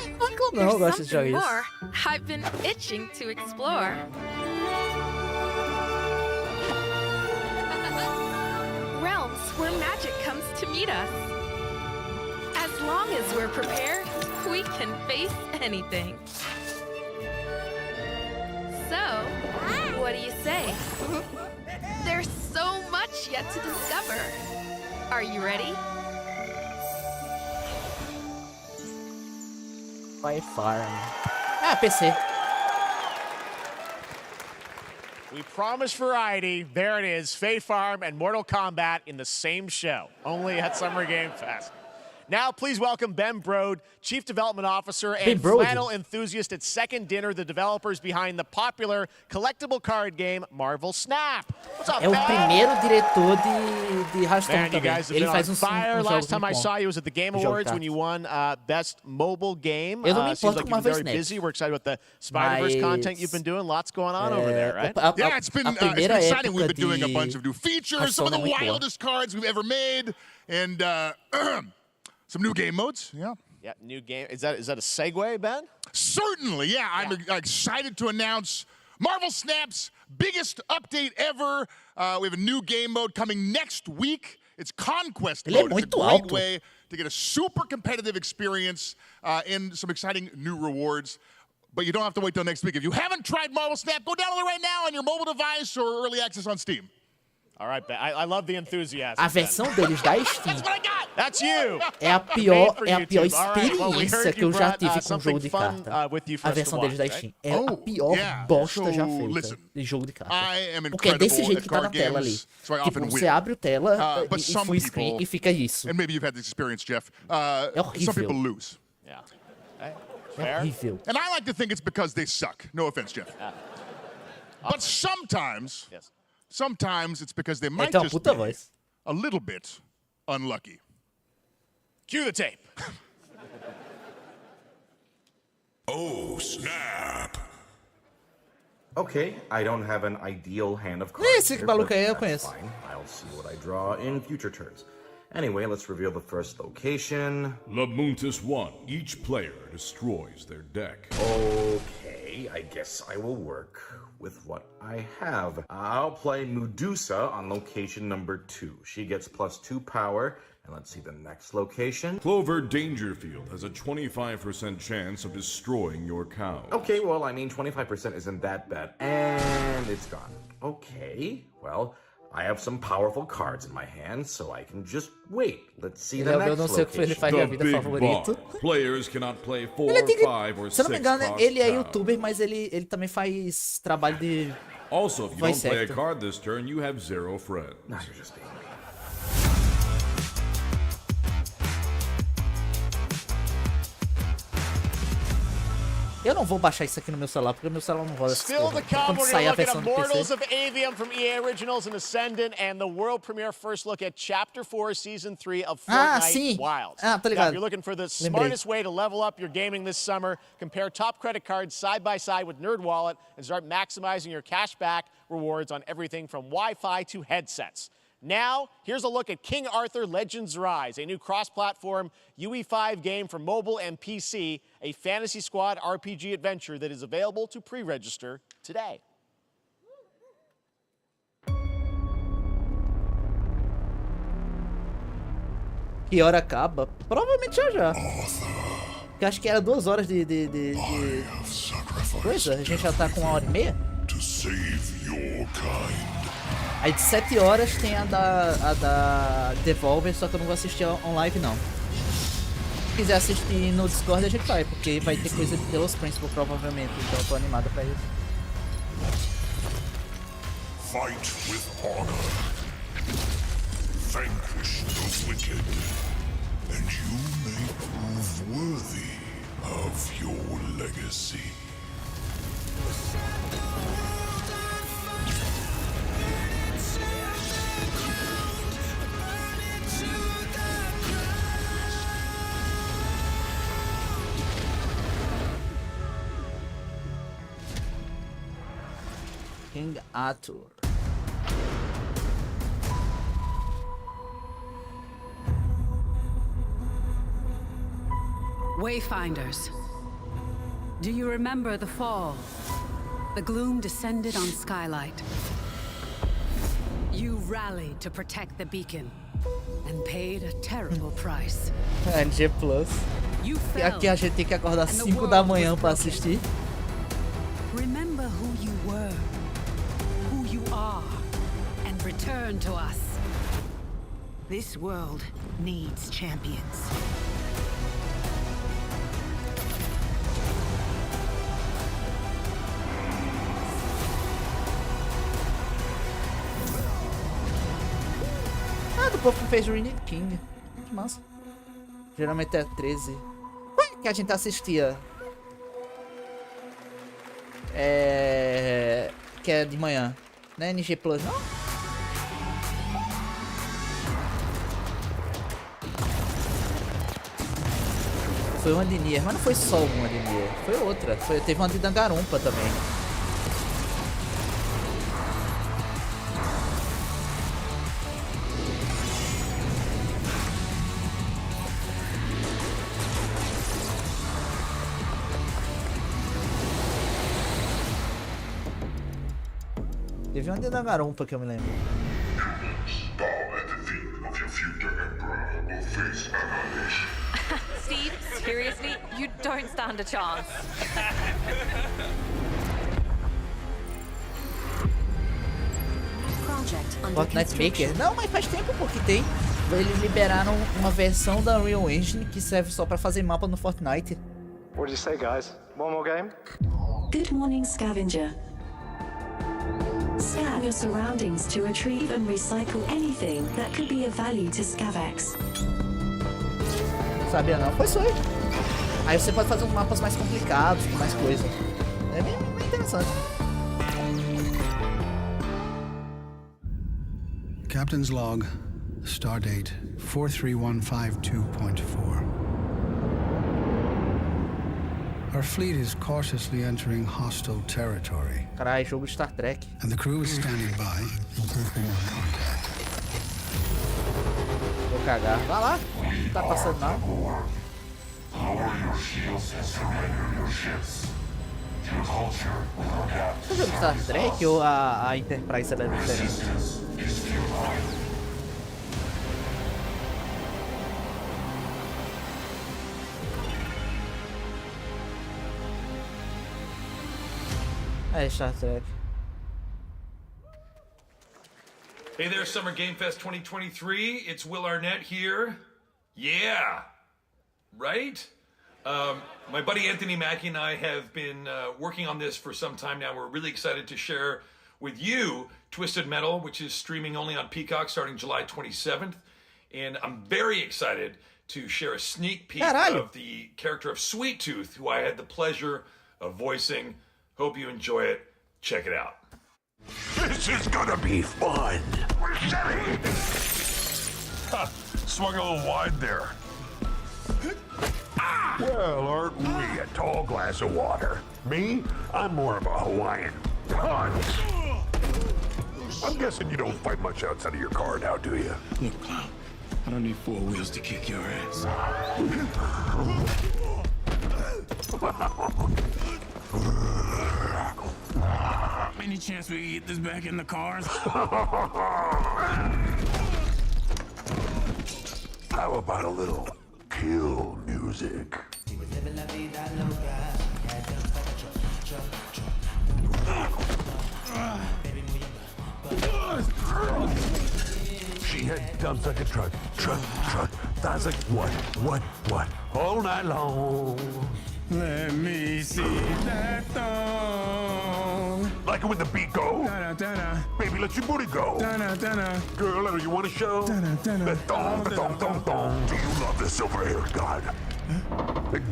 Não, eu gosto there's de something jogos. more I've been itching to explore. Realms where magic comes to meet us. As long as we're prepared, we can face anything. So, what do you say? There's so much yet to discover. Are you ready? Fae Farm. Ah, PC. We promised variety. There it is, Fae Farm and Mortal Kombat in the same show, only at Summer Game Fest. Now, please welcome Ben Brode, Chief Development Officer and flannel enthusiast at Second Dinner, the developers behind the popular collectible card game Marvel Snap. What's up, É o Ben? primeiro diretor de Hearthstone Man, you também. guys have Ele been faz on fire. jogos Last time muito I bons. saw you was at the Game Jogo Awards tático. when you won Best Mobile Game. Eu não me Seems importo like com you've been Marvel very Snap. busy. We're excited about the Spider-Verse content you've been doing. Lots going on over there, right? Yeah, it's been exciting. We've been doing a bunch of new features, some of the wildest cards we've ever made, and some new game modes. Yeah. Yeah, new game. Is that a segue, Ben? Certainly, yeah. I'm excited to announce Marvel Snap's biggest update ever. We have a new game mode coming next week. It's Conquest mode. It's a great way to get a super competitive experience and some exciting new rewards. But you don't have to wait till next week. If you haven't tried Marvel Snap, go download it right now on your mobile device or early access on Steam. All right, Ben. I love the enthusiasm. A versão deles da Steam That's you. é a pior experiência que eu já tive com jogo de carta. A versão deles da Steam é a pior bosta já feita de jogo de carta. Porque é desse jeito que tá na tela ali. Tipo, você abre a tela e full screen e fica isso. And maybe you've had this experience, Jeff. É horrível. Some people lose. Yeah. É horrível. And I like to think it's because they suck. No offense, Jeff. But sometimes, sometimes it's because they might just be a little bit unlucky. Cue the tape. Oh, snap. Okay, I don't have an ideal hand of cards. Esse maluco aí eu conheço. Fine. I'll see what I draw in future turns. Anyway, let's reveal the first location. Lamuntis 1. Each player destroys their deck. Okay, I guess I will work with what I have. I'll play Medusa on location number 2. She gets +2 power And let's see the next location. Clover Dangerfield has a 25% chance of destroying your cow. Okay, well, I mean, 25% isn't that bad. And it's gone. Okay, well, I have some powerful cards in my hand, so I can just wait. Let's see the next location. The big bar. Players cannot play 4, 5 or 6. Se eu não me engano, ele é youtuber, mas ele também faz trabalho de Also, if you don't play a card this turn, you have 0 friends. Now you're just being mean. Eu não vou baixar isso aqui no meu celular, porque o meu celular não roda essas Still to coisas. come, Quando we're sair a going to look at versão do Immortals PC. of Avium from EA Originals and Ascendant, and the world premiere first look at Chapter 4, Season 3 of Fortnite Wilds. Ah, tá Now, ligado. if you're looking for the smartest way to level up your gaming this summer, compare top credit cards side by side with NerdWallet and start maximizing your cashback rewards on everything from Wi-Fi to headsets. Now, here's a look at King Arthur Legends Rise, a new cross-platform UE5 game for mobile and PC, a Fantasy Squad RPG adventure that is available to pre-register today. Que hora acaba? Provavelmente já. Porque acho que era 2 horas de coisa. A gente já tá com 1h30. Aí de 7 horas tem a da Devolver, só que eu não vou assistir on live não. Se quiser assistir no Discord a gente vai, porque vai ter coisa de Deus Principle provavelmente, então eu tô animado pra isso. Fight with honor. Vanquish the wicked, and you may prove worthy of your legacy. King Arthur. Wayfinders, do you remember the fall? The gloom descended on Skylight. You rallied to protect the beacon and paid a terrible price. NG Plus. Aqui a gente tem que acordar 5 da manhã pra assistir. Remember who you were, who you are, and return to us. This world needs champions. Ah, do povo que fez Reign King. Que massa. Geralmente é 13. Ué, que a gente assistia. Que é de manhã. Não é NG Plus, não? Foi uma de Nier, mas não foi só uma de Nier. Foi outra. Teve uma de Danganronpa também. Teve uma de Danganronpa que eu me lembro. Steve, seriously? You don't stand a chance. Fortnite Maker? Não, mas faz tempo porque tem. Eles liberaram uma versão da Unreal Engine que serve só pra fazer mapa no Fortnite. What did you say, guys? One more game? Good morning, scavenger. Scan your surroundings to retrieve and recycle anything that could be of value to Scavex. Não sabia não, pois foi. Aí você pode fazer uns mapas mais complicados, com mais coisas. É bem interessante. Captain's log, stardate 43152.4. Our fleet is cautiously entering hostile territory. Caralho, jogo de Star Trek. And the crew is standing by in case they want contact. Vou cagar. Vai lá. Não tá passando nada. Você jogo de Star Trek ou a Enterprise era diferente? É, Star Trek. Hey there, Summer Game Fest 2023. It's Will Arnett here. Yeah, right? My buddy Anthony Mackie and I have been working on this for some time now. We're really excited to share with you Twisted Metal, which is streaming only on Peacock starting July 27th. And I'm very excited to share a sneak peek of the character of Sweet Tooth, who I had the pleasure of voicing. Hope you enjoy it. Check it out. This is gonna be fun. Swung a little wide there. Well, aren't we a tall glass of water? Me? I'm more of a Hawaiian punch. I'm guessing you don't fight much outside of your car now, do you? Look, Clown, I don't need 4 wheels to kick your ass. Any chance we can get this back in the cars? How about a little kill music? She had dumps like a truck. That's like what? All night long. Let me see that thong. Like it when the beat go? Baby, let your booty go. Girl, you want to show? The thong. Do you love the silver-haired god?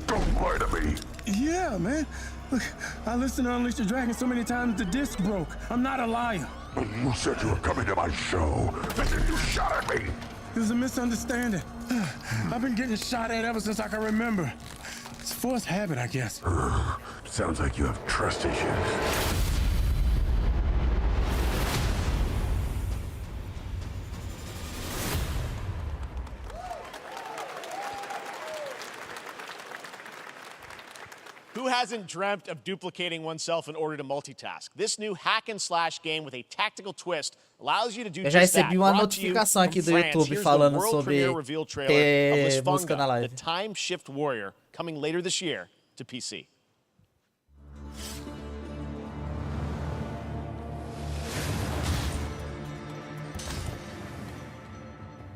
Don't lie to me. Yeah, man. Look, I listened to Unleash the Dragon so many times the disc broke. I'm not a liar. But you said you were coming to my show, and then you shot at me. It was a misunderstanding. I've been getting shot at ever since I can remember. It's a forced habit, I guess. Sounds like you have trust issues. Who hasn't dreamt of duplicating oneself in order to multitask? This new hack and slash game with a tactical twist allows you to do Eu já just that. recebi uma notificação aqui do YouTube falando sobre ter música na live. The Time Shift Warrior, coming later this year to PC.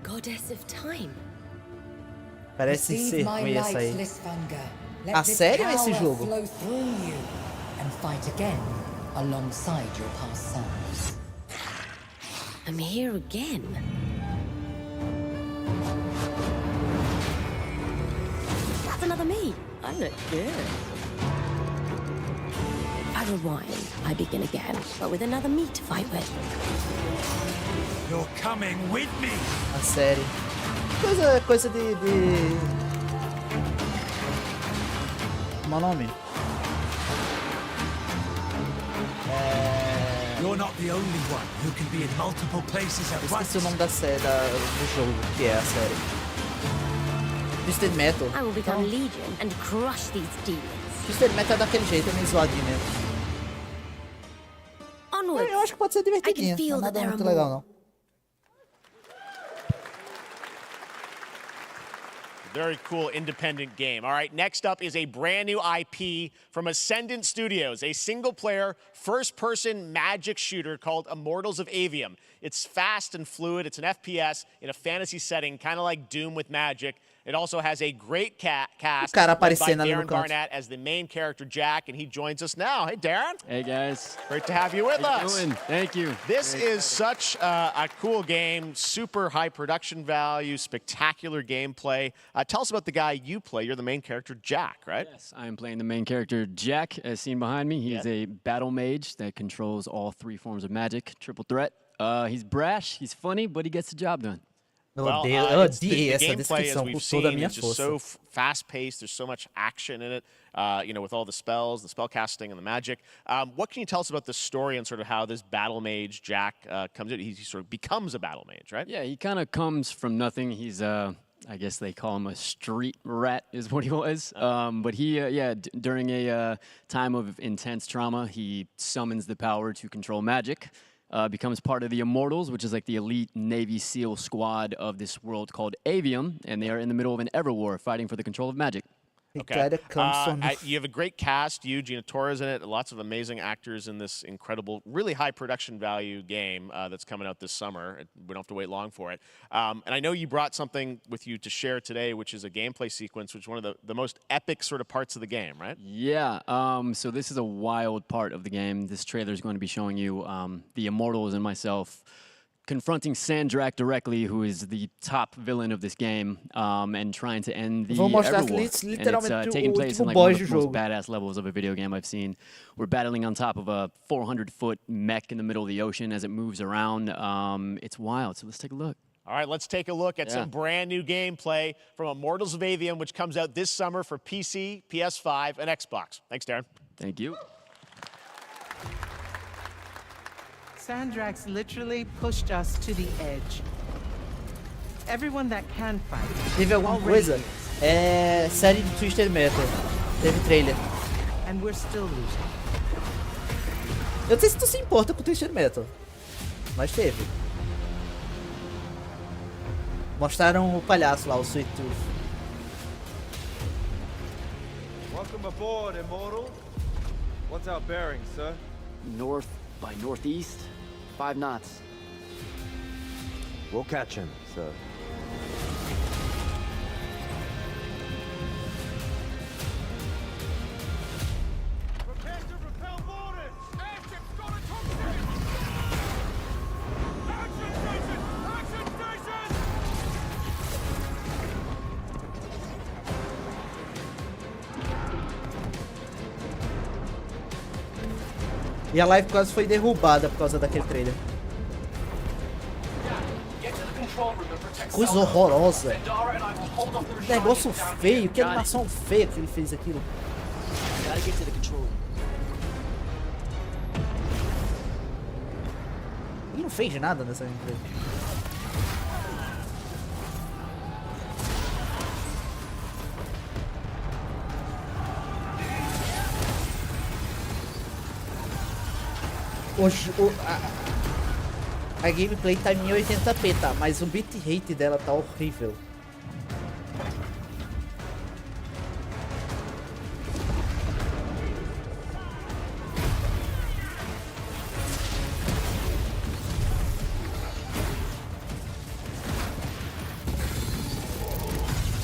Goddess of Time. Parece ser ruim essa aí. Ah, sério esse jogo? I'm here again. That's another me. I look good. I rewind. I begin again, but with another me to fight with. You're coming with me. A série. Coisa de... Como é o nome? You're not the only one who can be in multiple places at once. Esqueci o nome da série, do jogo, que é a série. Twisted Metal. I will become Legion and crush these demons. Twisted Metal é daquele jeito, é meio zoadinho mesmo. Eu acho que pode ser divertidinho, não é nada muito legal não. Very cool independent game. All right, next up is a brand new IP from Ascendant Studios, a single-player, first-person magic shooter called Immortals of Avium. It's fast and fluid. It's an FPS in a fantasy setting, kind of like Doom with magic. It also has a great cast led by Darren Barnett as the main character, Jack, and he joins us now. Hey, Darren. Hey, guys. Great to have you with us. How you doing? Thank you. This is such a cool game, super high production value, spectacular gameplay. Tell us about the guy you play. You're the main character, Jack, right? Yes, I'm playing the main character, Jack, as seen behind me. He's a battle mage that controls all 3 forms of magic, triple threat. He's brash, he's funny, but he gets the job done. Eu odiei essa descrição com toda a minha força. So fast-paced. There's so much action in it. You know, with all the spells, the spell casting, and the magic. What can you tell us about the story and sort of how this battle mage Jack comes in? He sort of becomes a battle mage, right? Yeah, he kind of comes from nothing. He's I guess they call him a street rat, is what he was. But he, during a time of intense trauma, he summons the power to control magic. Becomes part of the Immortals, which is like the elite Navy SEAL squad of this world called Avium, and they are in the middle of an Everwar fighting for the control of magic. Okay. You have a great cast. You, Gina Torres in it. Lots of amazing actors in this incredible, really high production value game that's coming out this summer. We don't have to wait long for it. And I know you brought something with you to share today, which is a gameplay sequence, which is one of the most epic sort of parts of the game, right? Yeah. So this is a wild part of the game. This trailer is going to be showing you the Immortals and myself confronting Sandrak directly, who is the top villain of this game, and trying to end the Everwar. And it's taking place in like one of the most badass levels of a video game I've seen. We're battling on top of a 400-foot mech in the middle of the ocean as it moves around. It's wild, so let's take a look. All right, let's take a look at some brand new gameplay from Immortals of Avium, which comes out this summer for PC, PS5, and Xbox. Thanks, Darren. Thank you. Sandrax literally pushed us to the edge. Everyone that can fight. Teve alguma coisa? Série de Twisted Metal. Teve trailer. And we're still losing. Eu não sei se tu se importa com Twisted Metal, mas teve. Mostraram o palhaço lá, o Sweet Tooth. Welcome aboard, Immortal. What's our bearing, sir? North by northeast, 5 knots. We'll catch him, sir. Prepare to repel boarders! Airship's got a toxic! Action station! Action station! E a live quase foi derrubada por causa daquele trailer. Coisa horrorosa. Negócio feio, que animação feia que ele fez aquilo. Ele não fez nada nessa empresa. A gameplay tá em 1080p, tá? Mas o bitrate dela tá horrível.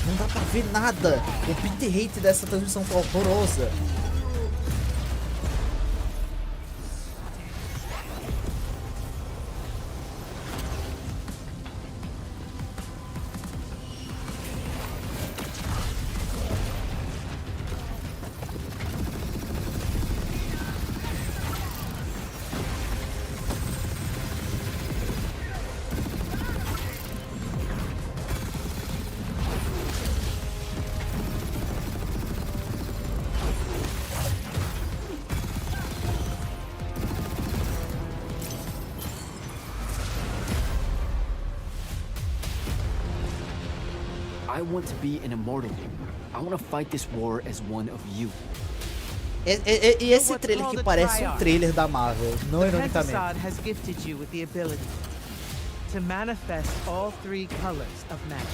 Não dá pra ver nada. O bitrate dessa transmissão tá horrorosa. I want to be an immortal. I want to fight this war as one of you. E esse trailer que parece trailer da Marvel, não ironicamente. Has gifted you with the ability to manifest all 3 colors of magic.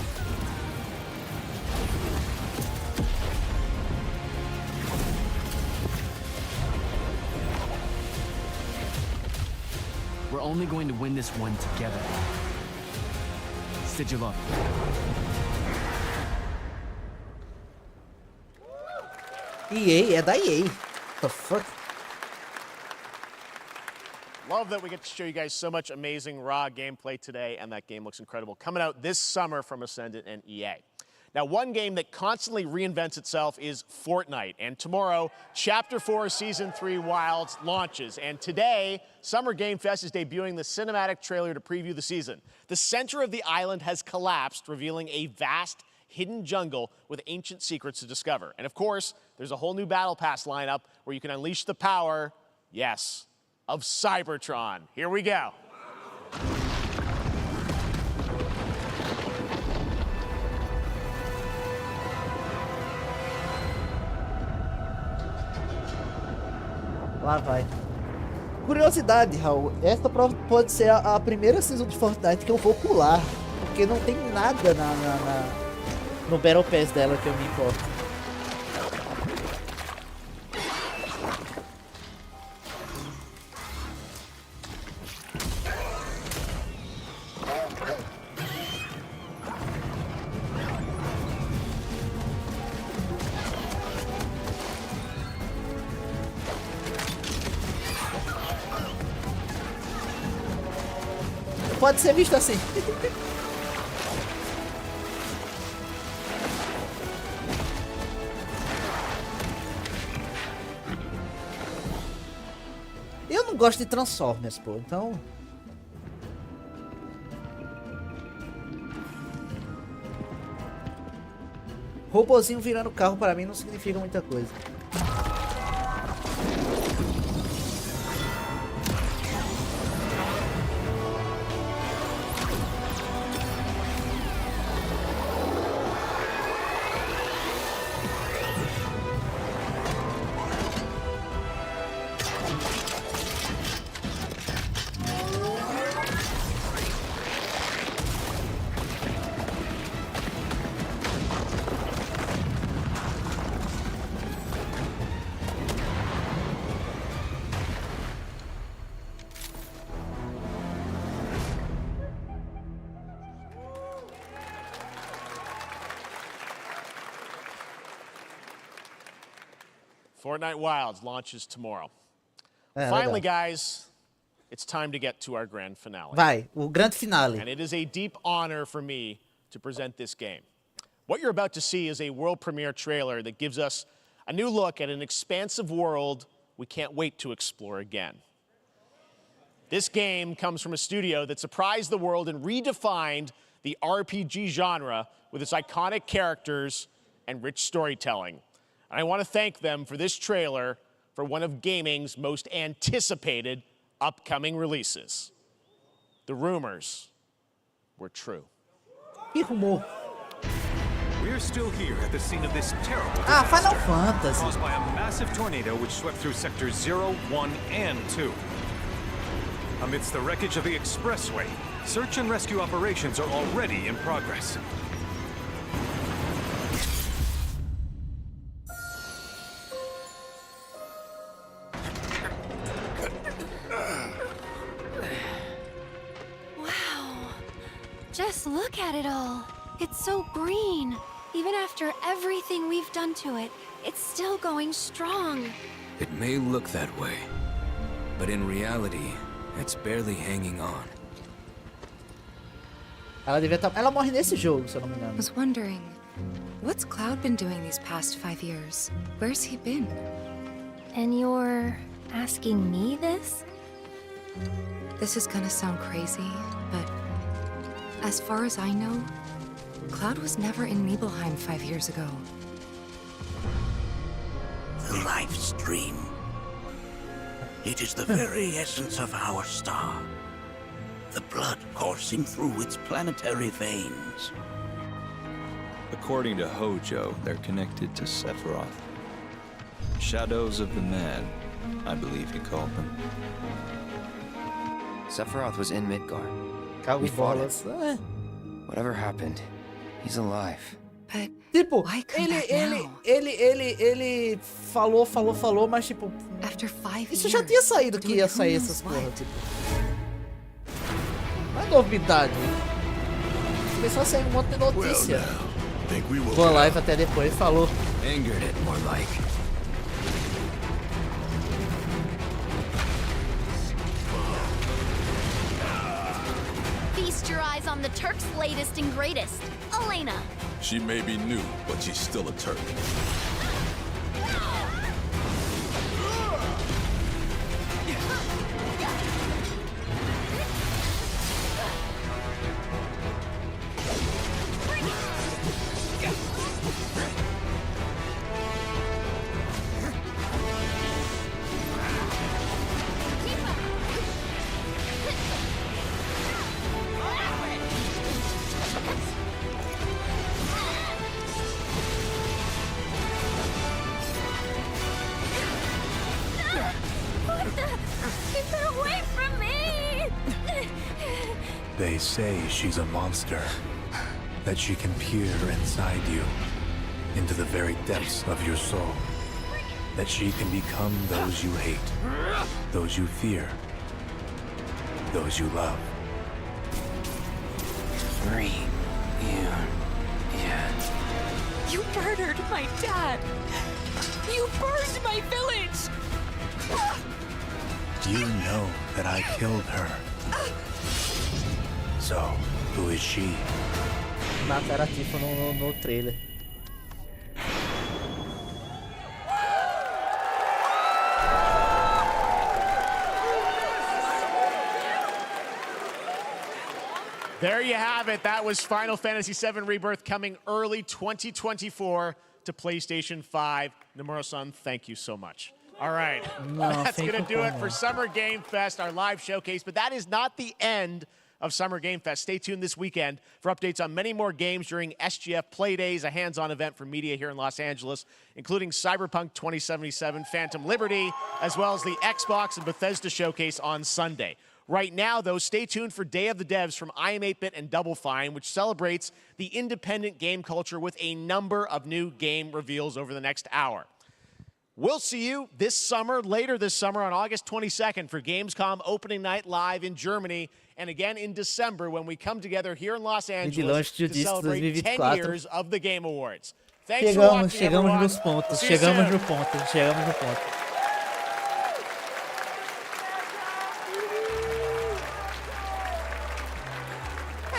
We're only going to win this one together. Sigil up. EA, é da EA. What the fuck? Love that we get to show you guys so much amazing raw gameplay today, and that game looks incredible. Coming out this summer from Ascendant and EA. Now, one game that constantly reinvents itself is Fortnite. And tomorrow, Chapter 4 Season 3 Wilds launches. And today, Summer Game Fest is debuting the cinematic trailer to preview the season. The center of the island has collapsed, revealing a vast hidden jungle with ancient secrets to discover. And of course, there's a whole new Battle Pass lineup where you can unleash the power, yes, of Cybertron. Here we go. Lá vai. Curiosidade, Raul, esta pode ser a primeira season de Fortnite que eu vou pular, porque não tem nada no Battle Pass dela que eu me importo. pode ser visto assim. Eu não gosto de Transformers, pô, então... Robozinho virando carro para mim não significa muita coisa. Fortnite Wilds launches tomorrow. Finally, guys, it's time to get to our grand finale. Vai, o grande finale. And it is a deep honor for me to present this game. What you're about to see is a world premiere trailer that gives us a new look at an expansive world we can't wait to explore again. This game comes from a studio that surprised the world and redefined the RPG genre with its iconic characters and rich storytelling. And I want to thank them for this trailer for one of gaming's most anticipated upcoming releases. The rumors were true. We're still here at the scene of this terrible Final disaster Fantasy. caused by a massive tornado which swept through sectors 0, 1, and 2. Amidst the wreckage of the expressway, search and rescue operations are already in progress. Just look at it all. It's so green. Even after everything we've done to it, it's still going strong. It may look that way, but in reality, it's barely hanging on. Ela morre nesse jogo, se eu não me engano. I was wondering, what's Cloud been doing these past 5 years? Where's he been? And you're asking me this? This is gonna sound crazy, but as far as I know, Cloud was never in Nibelheim 5 years ago. The life stream. It is the very essence of our star. The blood coursing through its planetary veins. According to Hojo, they're connected to Sephiroth. Shadows of the Mad, I believe he called them. Sephiroth was in Midgard. We fought him. Whatever happened, he's alive. But tipo, ele falou, mas tipo, after 5 isso já tinha saído que ia sair essas porra, tipo. Não é novidade. Começou a sair um monte de notícia. Boa live até depois falou. Angered it more like. Feast your eyes on the Turk's latest and greatest, Elena. She may be new, but she's still a Turk. They say she's a monster, that she can peer inside you, into the very depths of your soul, that she can become those you hate, those you fear, those you love. You murdered my dad! You burned my village! You know that I killed her. So, who is she? Mataram a Tifa no trailer. There you have it. That was Final Fantasy VII Rebirth coming early 2024 to PlayStation 5. Nomura-san, thank you so much. All right, that's going to do it for Summer Game Fest, our live showcase. But that is not the end of Summer Game Fest. Stay tuned this weekend for updates on many more games during SGF Play Days, a hands-on event for media here in Los Angeles, including Cyberpunk 2077, Phantom Liberty, as well as the Xbox and Bethesda showcase on Sunday. Right now, though, stay tuned for Day of the Devs from IM8-Bit and Double Fine, which celebrates the independent game culture with a number of new game reveals over the next hour. We'll see you this summer, later this summer on August 22nd for Gamescom opening night live in Germany, and again in December when we come together here in Los Angeles to celebrate 10 years of the Game Awards. Thanks for watching, everyone. Nos pontos, chegamos no ponto.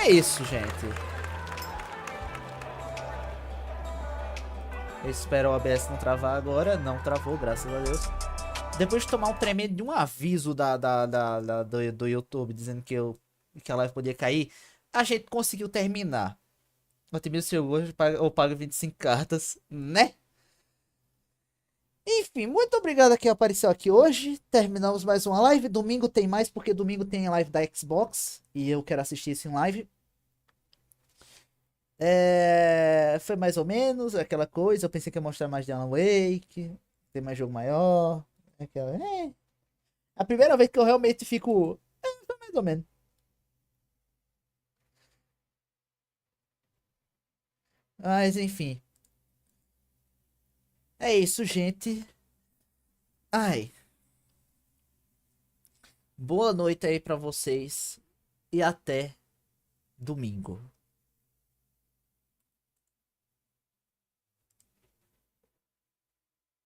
É isso, gente. Eu espero o OBS não travar agora. Não travou, graças a Deus. Depois de tomar um tremendo de um aviso do YouTube dizendo que a live podia cair, a gente conseguiu terminar. Otimiza o seu hoje, ou paga 25 cartas, né? Enfim, muito obrigado a quem apareceu aqui hoje. Terminamos mais uma live. Domingo tem mais, porque domingo tem a live da Xbox. E eu quero assistir isso em live. Foi mais ou menos aquela coisa. Eu pensei que ia mostrar mais de Alan Wake. Tem mais jogo maior. A primeira vez que eu realmente fico... foi mais ou menos. Mas enfim. É isso, gente. Ai. Boa noite aí pra vocês. E até domingo.